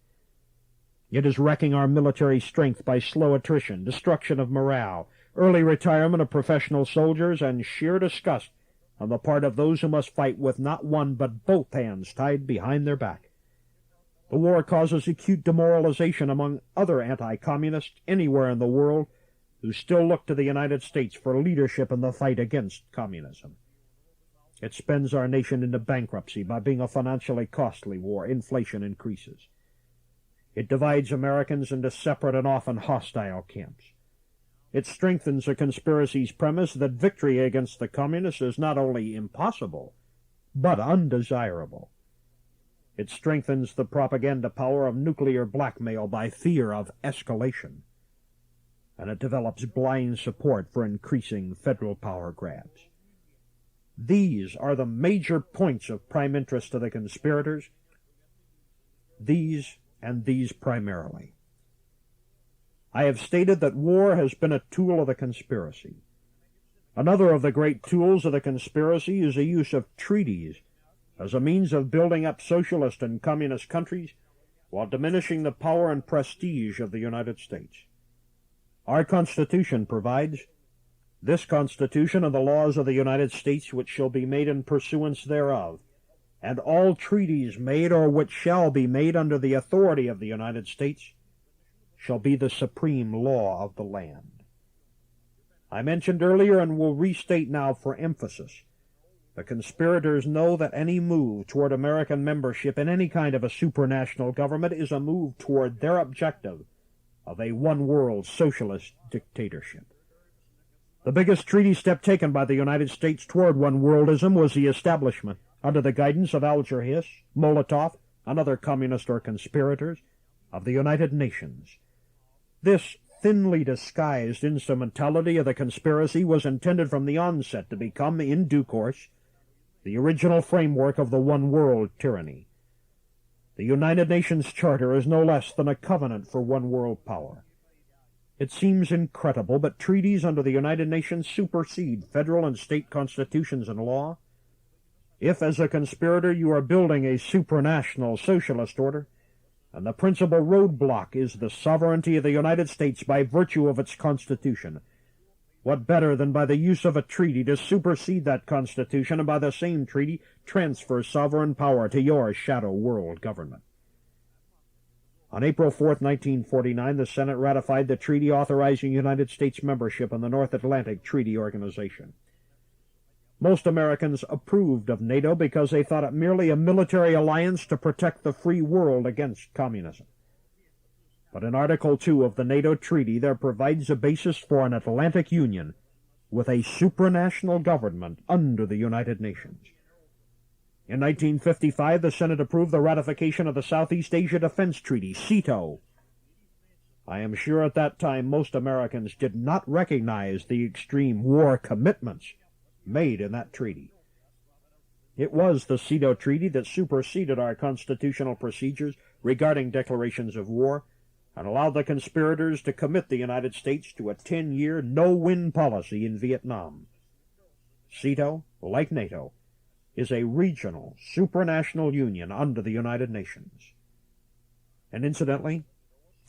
It is wrecking our military strength by slow attrition, destruction of morale, early retirement of professional soldiers, and sheer disgust on the part of those who must fight with not one but both hands tied behind their back. The war causes acute demoralization among other anti-communists anywhere in the world who still look to the United States for leadership in the fight against communism. It spends our nation into bankruptcy by being a financially costly war. Inflation increases. It divides Americans into separate and often hostile camps. It strengthens the conspiracy's premise that victory against the communists is not only impossible, but undesirable. It strengthens the propaganda power of nuclear blackmail by fear of escalation. And it develops blind support for increasing federal power grabs. These are the major points of prime interest to the conspirators. These and these primarily. I have stated that war has been a tool of the conspiracy. Another of the great tools of the conspiracy is the use of treaties as a means of building up socialist and communist countries while diminishing the power and prestige of the United States. Our Constitution provides, "This Constitution and the laws of the United States which shall be made in pursuance thereof, and all treaties made or which shall be made under the authority of the United States shall be the supreme law of the land." I mentioned earlier and will restate now for emphasis, the conspirators know that any move toward American membership in any kind of a supranational government is a move toward their objective of a one-world socialist dictatorship. The biggest treaty step taken by the United States toward one-worldism was the establishment, under the guidance of Alger Hiss, Molotov, and other communists or conspirators, of the United Nations. This thinly disguised instrumentality of the conspiracy was intended from the onset to become, in due course, the original framework of the one-world tyranny. The United Nations Charter is no less than a covenant for one-world power. It seems incredible, but treaties under the United Nations supersede federal and state constitutions and law. If, as a conspirator, you are building a supranational socialist order, and the principal roadblock is the sovereignty of the United States by virtue of its Constitution, what better than by the use of a treaty to supersede that Constitution and by the same treaty transfer sovereign power to your shadow world government? On April 4, 1949, the Senate ratified the treaty authorizing United States membership in the North Atlantic Treaty Organization. Most Americans approved of NATO because they thought it merely a military alliance to protect the free world against communism. But in Article 2 of the NATO Treaty, there provides a basis for an Atlantic Union with a supranational government under the United Nations. In 1955, the Senate approved the ratification of the Southeast Asia Defense Treaty, SEATO. I am sure at that time most Americans did not recognize the extreme war commitments made in that treaty. It was the SEATO Treaty that superseded our constitutional procedures regarding declarations of war and allowed the conspirators to commit the United States to a 10-year no-win policy in Vietnam. SEATO, like NATO, is a regional, supranational union under the United Nations. And incidentally,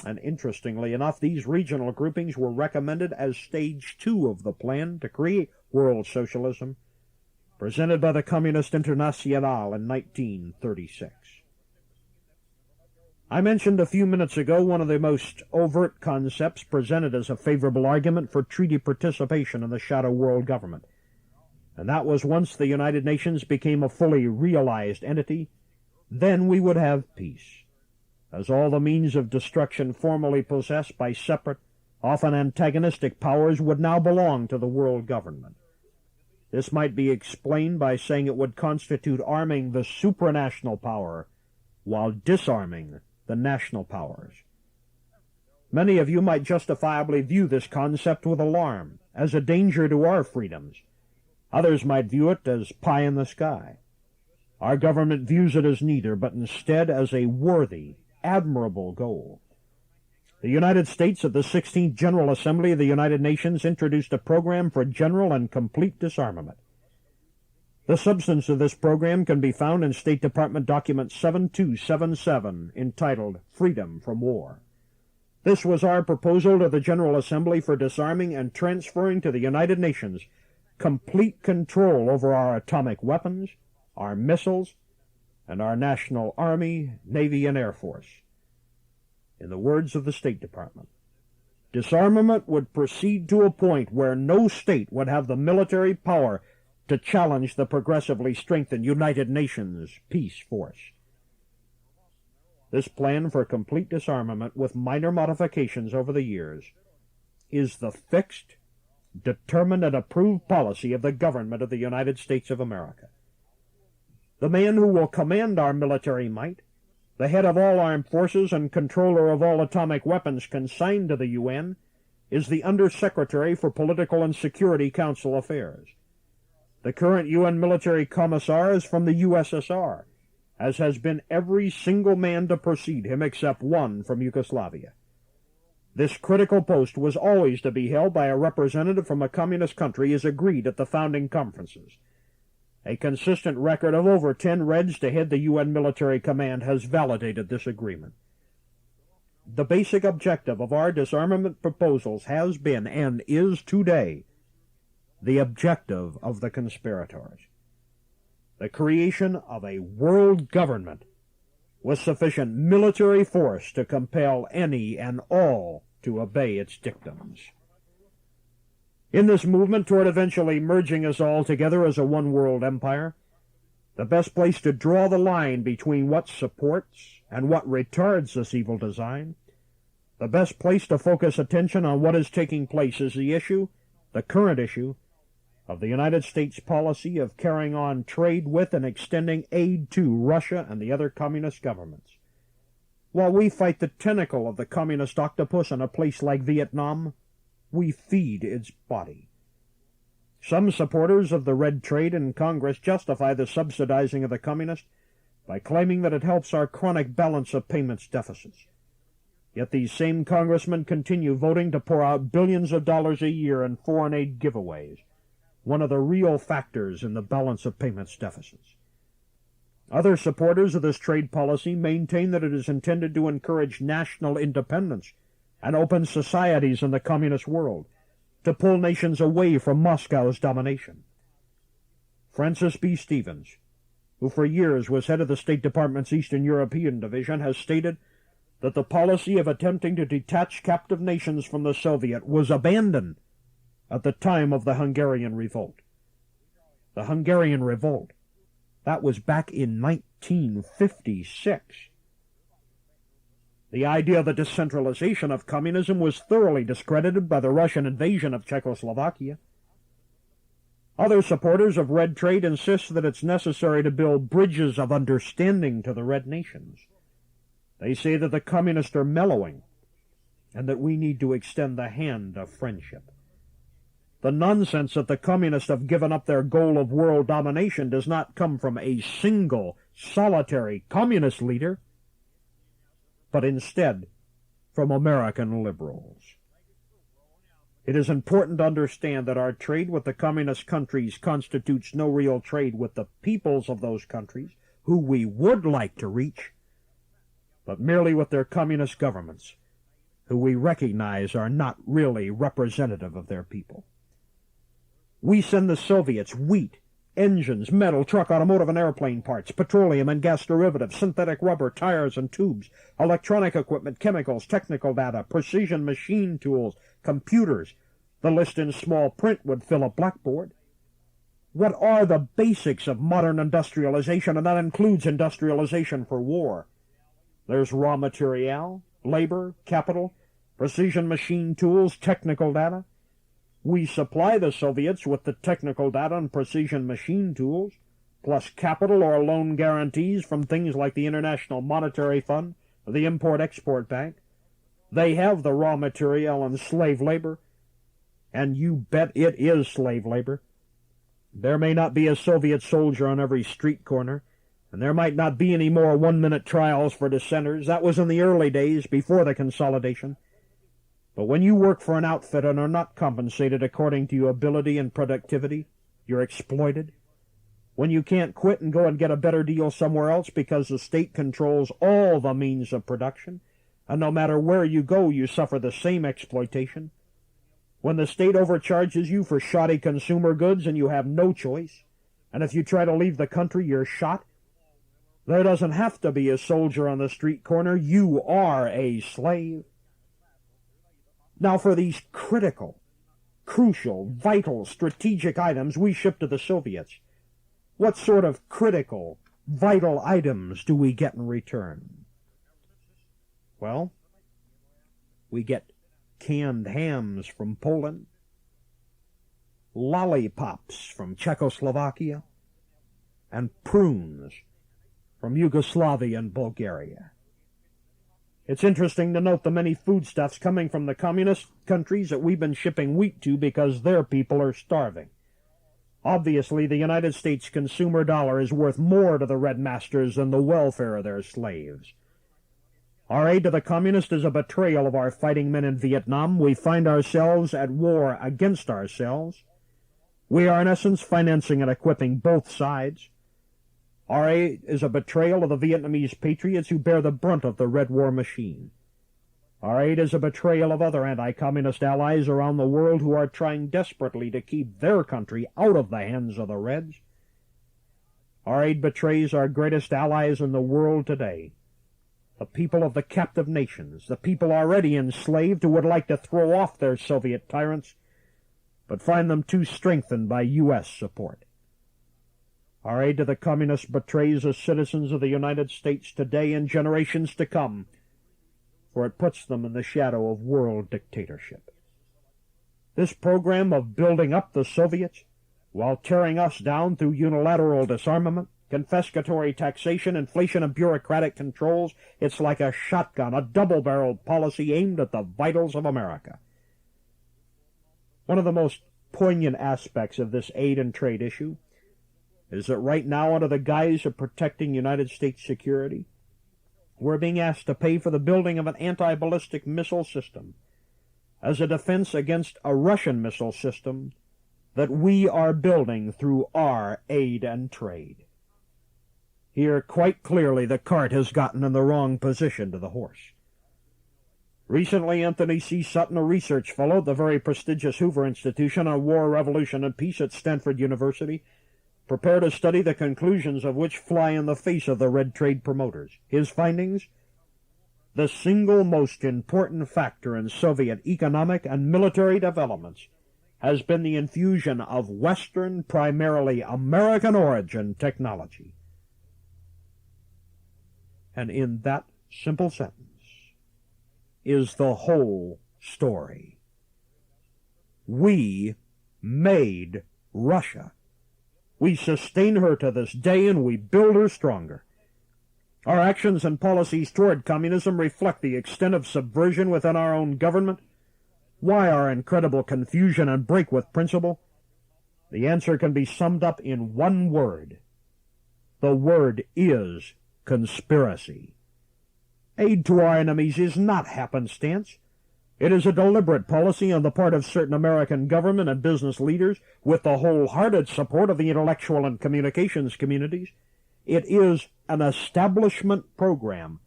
and interestingly enough, these regional groupings were recommended as Stage 2 of the plan to create world socialism, presented by the Communist Internationale in 1936. I mentioned a few minutes ago one of the most overt concepts presented as a favorable argument for treaty participation in the shadow world government, and that was once the United Nations became a fully realized entity, then we would have peace, as all the means of destruction formerly possessed by separate, often antagonistic powers would now belong to the world government. This might be explained by saying it would constitute arming the supranational power while disarming the national powers. Many of you might justifiably view this concept with alarm, as a danger to our freedoms. Others might view it as pie in the sky. Our government views it as neither, but instead as a worthy, admirable goal. The United States at the 16th General Assembly of the United Nations introduced a program for general and complete disarmament. The substance of this program can be found in State Department Document 7277, entitled Freedom from War. This was our proposal to the General Assembly for disarming and transferring to the United Nations complete control over our atomic weapons, our missiles, and our national Army, Navy, and Air Force. In the words of the State Department, disarmament would proceed to a point where no state would have the military power to challenge the progressively strengthened United Nations peace force. This plan for complete disarmament, with minor modifications over the years, is the fixed, determined, and approved policy of the government of the United States of America. The man who will command our military might, the head of all armed forces and controller of all atomic weapons consigned to the UN, is the Undersecretary for Political and Security Council Affairs. The current UN military commissar is from the USSR, as has been every single man to precede him except one from Yugoslavia. This critical post was always to be held by a representative from a communist country as agreed at the founding conferences. A consistent record of over 10 Reds to head the UN military command has validated this agreement. The basic objective of our disarmament proposals has been and is today the objective of the conspirators: the creation of a world government with sufficient military force to compel any and all to obey its dictums. In this movement toward eventually merging us all together as a one-world empire, the best place to draw the line between what supports and what retards this evil design, the best place to focus attention on what is taking place is the current issue, of the United States policy of carrying on trade with and extending aid to Russia and the other communist governments. While we fight the tentacle of the communist octopus in a place like Vietnam, we feed its body. Some supporters of the red trade in Congress justify the subsidizing of the communists by claiming that it helps our chronic balance of payments deficits. Yet these same congressmen continue voting to pour out billions of dollars a year in foreign aid giveaways, one of the real factors in the balance of payments deficits. Other supporters of this trade policy maintain that it is intended to encourage national independence and open societies in the communist world, to pull nations away from Moscow's domination. Francis B. Stevens, who for years was head of the State Department's Eastern European Division, has stated that the policy of attempting to detach captive nations from the Soviet was abandoned at the time of the Hungarian Revolt. The Hungarian Revolt, that was back in 1956. The idea of the decentralization of communism was thoroughly discredited by the Russian invasion of Czechoslovakia. Other supporters of red trade insist that it's necessary to build bridges of understanding to the red nations. They say that the communists are mellowing and that we need to extend the hand of friendship. The nonsense that the communists have given up their goal of world domination does not come from a single, solitary communist leader, but instead from American liberals. It is important to understand that our trade with the communist countries constitutes no real trade with the peoples of those countries, who we would like to reach, but merely with their communist governments, who we recognize are not really representative of their people. We send the Soviets wheat, engines, metal, truck, automotive, and airplane parts, petroleum and gas derivatives, synthetic rubber, tires and tubes, electronic equipment, chemicals, technical data, precision machine tools, computers. The list in small print would fill a blackboard. What are the basics of modern industrialization? And that includes industrialization for war. There's raw material, labor, capital, precision machine tools, technical data. We supply the Soviets with the technical data and precision machine tools, plus capital or loan guarantees from things like the International Monetary Fund or the Import-Export Bank. They have the raw material and slave labor, and you bet it is slave labor. There may not be a Soviet soldier on every street corner, and there might not be any more one-minute trials for dissenters. That was in the early days, before the consolidation. But when you work for an outfit and are not compensated according to your ability and productivity, you're exploited. When you can't quit and go and get a better deal somewhere else because the state controls all the means of production, and no matter where you go, you suffer the same exploitation. When the state overcharges you for shoddy consumer goods and you have no choice, and if you try to leave the country, you're shot, there doesn't have to be a soldier on the street corner. You are a slave. Now, for these critical, crucial, vital, strategic items we ship to the Soviets, what sort of critical, vital items do we get in return? Well, we get canned hams from Poland, lollipops from Czechoslovakia, and prunes from Yugoslavia and Bulgaria. It's interesting to note the many foodstuffs coming from the communist countries that we've been shipping wheat to because their people are starving. Obviously, the United States consumer dollar is worth more to the red masters than the welfare of their slaves. Our aid to the communists is a betrayal of our fighting men in Vietnam. We find ourselves at war against ourselves. We are, in essence, financing and equipping both sides. Our aid is a betrayal of the Vietnamese patriots who bear the brunt of the Red War machine. Our aid is a betrayal of other anti-communist allies around the world who are trying desperately to keep their country out of the hands of the Reds. Our aid betrays our greatest allies in the world today, the people of the captive nations, the people already enslaved who would like to throw off their Soviet tyrants, but find them too strengthened by U.S. support. Our aid to the communists betrays the citizens of the United States today and generations to come, for it puts them in the shadow of world dictatorship. This program of building up the Soviets while tearing us down through unilateral disarmament, confiscatory taxation, inflation, and bureaucratic controls, it's like a shotgun, a double-barreled policy aimed at the vitals of America. One of the most poignant aspects of this aid and trade issue is that right now, under the guise of protecting United States security, we're being asked to pay for the building of an anti-ballistic missile system as a defense against a Russian missile system that we are building through our aid and trade. Here, quite clearly, the cart has gotten in the wrong position to the horse. Recently, Anthony C. Sutton, a research fellow at the very prestigious Hoover Institution on War, Revolution, and Peace at Stanford University, prepared a study the conclusions of which fly in the face of the red trade promoters. His findings? The single most important factor in Soviet economic and military developments has been the infusion of Western, primarily American origin technology. And in that simple sentence, is the whole story. We made Russia. We sustain her to this day, and we build her stronger. Our actions and policies toward communism reflect the extent of subversion within our own government. Why our incredible confusion and break with principle? The answer can be summed up in one word. The word is conspiracy. Aid to our enemies is not happenstance. It is a deliberate policy on the part of certain American government and business leaders with the wholehearted support of the intellectual and communications communities. It is an establishment program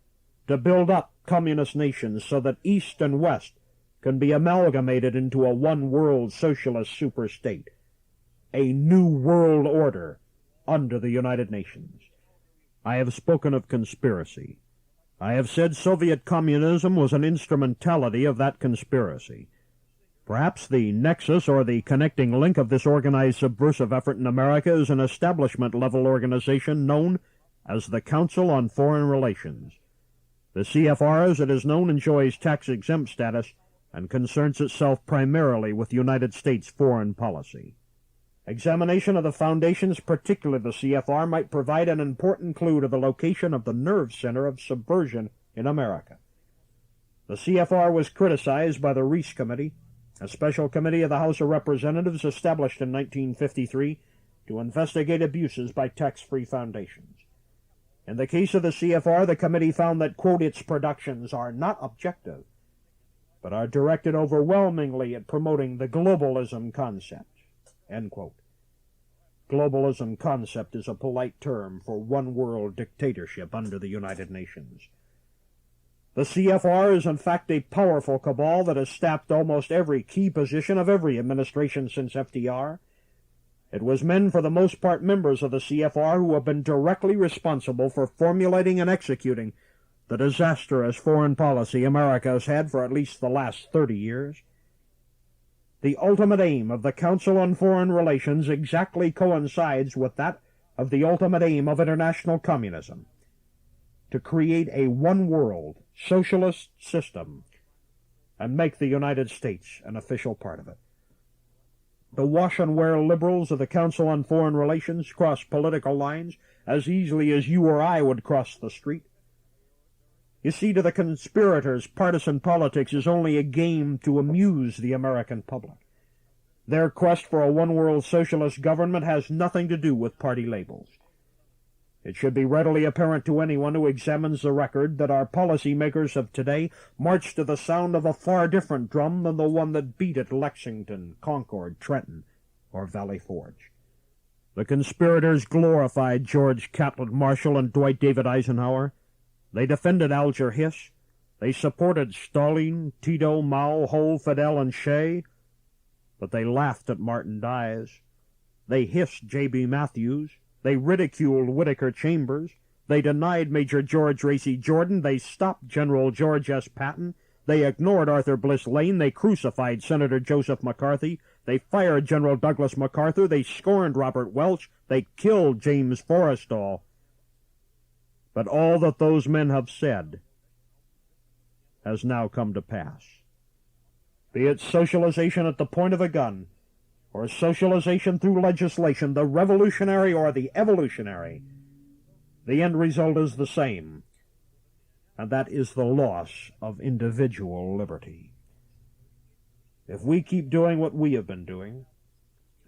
to build up communist nations so that East and West can be amalgamated into a one-world socialist superstate, a new world order under the United Nations. I have spoken of conspiracy. I have said Soviet communism was an instrumentality of that conspiracy. Perhaps the nexus or the connecting link of this organized subversive effort in America is an establishment-level organization known as the Council on Foreign Relations. The CFR, as it is known, enjoys tax-exempt status and concerns itself primarily with United States foreign policy. Examination of the foundations, particularly the CFR, might provide an important clue to the location of the nerve center of subversion in America. The CFR was criticized by the Reese Committee, a special committee of the House of Representatives established in 1953 to investigate abuses by tax-free foundations. In the case of the CFR, the committee found that, quote, its productions are not objective, but are directed overwhelmingly at promoting the globalism concept, end quote. Globalism concept is a polite term for one-world dictatorship under the United Nations. The CFR is in fact a powerful cabal that has staffed almost every key position of every administration since FDR. It was men, for the most part members of the CFR, who have been directly responsible for formulating and executing the disastrous foreign policy America has had for at least the last 30 years. The ultimate aim of the Council on Foreign Relations exactly coincides with that of the ultimate aim of international communism: to create a one-world socialist system and make the United States an official part of it. The wash-and-wear liberals of the Council on Foreign Relations cross political lines as easily as you or I would cross the street. You see, to the conspirators, partisan politics is only a game to amuse the American public. Their quest for a one-world socialist government has nothing to do with party labels. It should be readily apparent to anyone who examines the record that our policymakers of today march to the sound of a far different drum than the one that beat at Lexington, Concord, Trenton, or Valley Forge. The conspirators glorified George Catlett Marshall and Dwight David Eisenhower. They defended Alger Hiss. They supported Stalin, Tito, Mao, Ho, Fidel, and Che. But they laughed at Martin Dies. They hissed J.B. Matthews. They ridiculed Whittaker Chambers. They denied Major George Racy Jordan. They stopped General George S. Patton. They ignored Arthur Bliss Lane. They crucified Senator Joseph McCarthy. They fired General Douglas MacArthur. They scorned Robert Welch. They killed James Forrestal. But all that those men have said has now come to pass. Be it socialization at the point of a gun, or socialization through legislation, the revolutionary or the evolutionary, the end result is the same, and that is the loss of individual liberty. If we keep doing what we have been doing,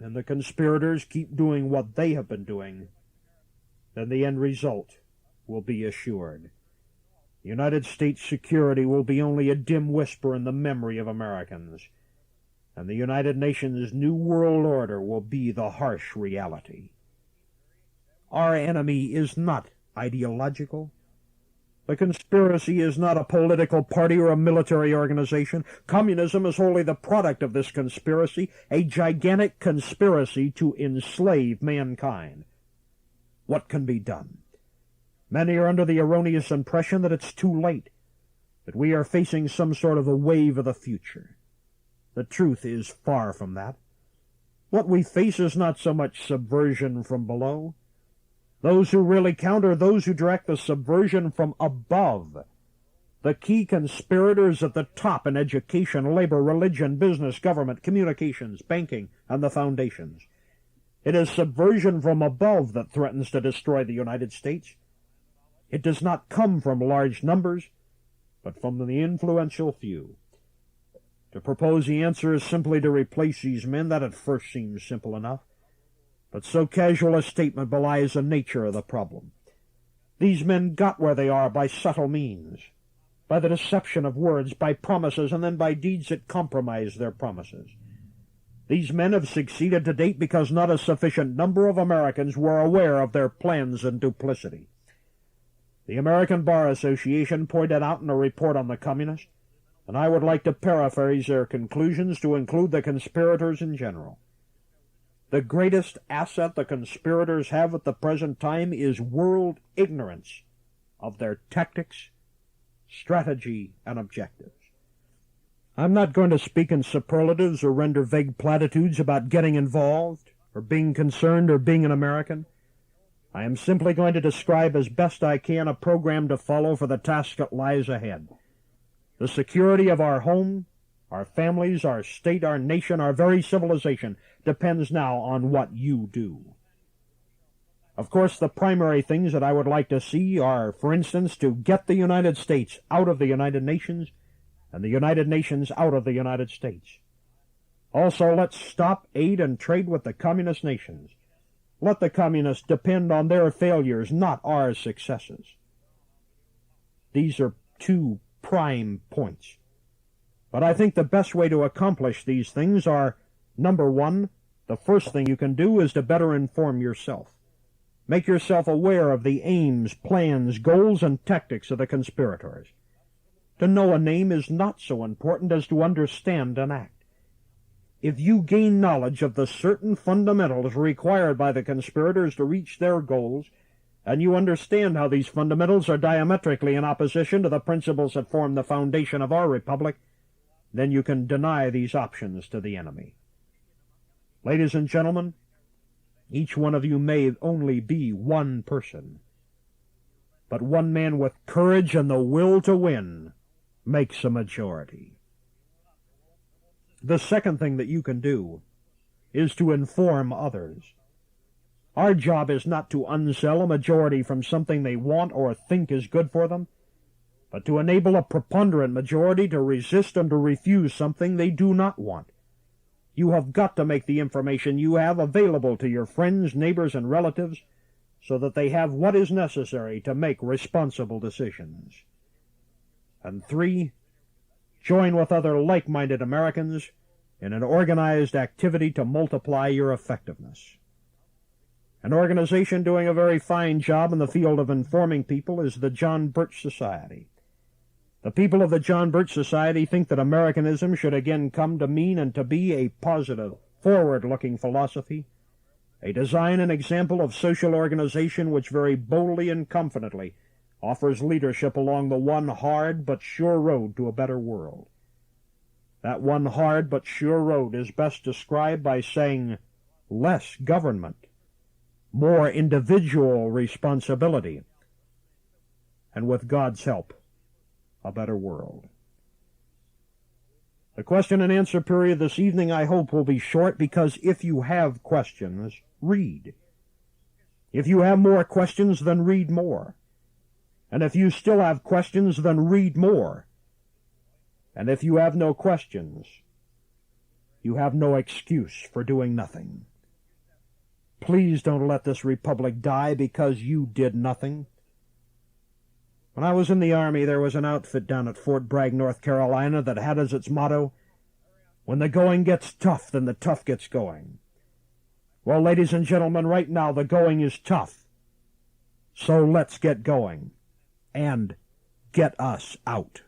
and the conspirators keep doing what they have been doing, then the end result will be assured. United States security will be only a dim whisper in the memory of Americans, and the United Nations' New World Order will be the harsh reality. Our enemy is not ideological. The conspiracy is not a political party or a military organization. Communism is wholly the product of this conspiracy, a gigantic conspiracy to enslave mankind. What can be done? Many are under the erroneous impression that it's too late, that we are facing some sort of a wave of the future. The truth is far from that. What we face is not so much subversion from below. Those who really count are those who direct the subversion from above. the key conspirators at the top in education, labor, religion, business, government, communications, banking, and the foundations. It is subversion from above that threatens to destroy the United States. It does not come from large numbers, but from the influential few. To propose the answer is simply to replace these men. That at first seems simple enough, but so casual a statement belies the nature of the problem. These men got where they are by subtle means, by the deception of words, by promises, and then by deeds that compromise their promises. These men have succeeded to date because not a sufficient number of Americans were aware of their plans and duplicity. The American Bar Association pointed out in a report on the communists, and I would like to paraphrase their conclusions to include the conspirators in general. The greatest asset the conspirators have at the present time is world ignorance of their tactics, strategy, and objectives. I'm not going to speak in superlatives or render vague platitudes about getting involved, or being concerned, or being an American. I am simply going to describe as best I can a program to follow for the task that lies ahead. The security of our home, our families, our state, our nation, our very civilization depends now on what you do. Of course, the primary things that I would like to see are, for instance, to get the United States out of the United Nations and the United Nations out of the United States. Also, let's stop aid and trade with the communist nations. Let the communists depend on their failures, not our successes. These are two prime points. But I think the best way to accomplish these things are, number one, the first thing you can do is to better inform yourself. Make yourself aware of the aims, plans, goals, and tactics of the conspirators. To know a name is not so important as to understand an act. If you gain knowledge of the certain fundamentals required by the conspirators to reach their goals, and you understand how these fundamentals are diametrically in opposition to the principles that form the foundation of our republic, then you can deny these options to the enemy. Ladies and gentlemen, each one of you may only be one person, but one man with courage and the will to win makes a majority. The second thing that you can do is to inform others. Our job is not to unsell a majority from something they want or think is good for them, but to enable a preponderant majority to resist and to refuse something they do not want. You have got to make the information you have available to your friends, neighbors, and relatives so that they have what is necessary to make responsible decisions. And three, join with other like-minded Americans in an organized activity to multiply your effectiveness. An organization doing a very fine job in the field of informing people is the John Birch Society. The people of the John Birch Society think that Americanism should again come to mean and to be a positive, forward-looking philosophy, a design and example of social organization which very boldly and confidently offers leadership along the one hard but sure road to a better world. That one hard but sure road is best described by saying less government, more individual responsibility, and with God's help, a better world. The question and answer period this evening, I hope, will be short because if you have questions, read. If you have more questions, then read more. And if you still have questions, then read more. And if you have no questions, you have no excuse for doing nothing. Please don't let this republic die because you did nothing. When I was in the Army, there was an outfit down at Fort Bragg, North Carolina, that had as its motto, "When the going gets tough, then the tough gets going." Well, ladies and gentlemen, right now the going is tough. So let's get going and get us out.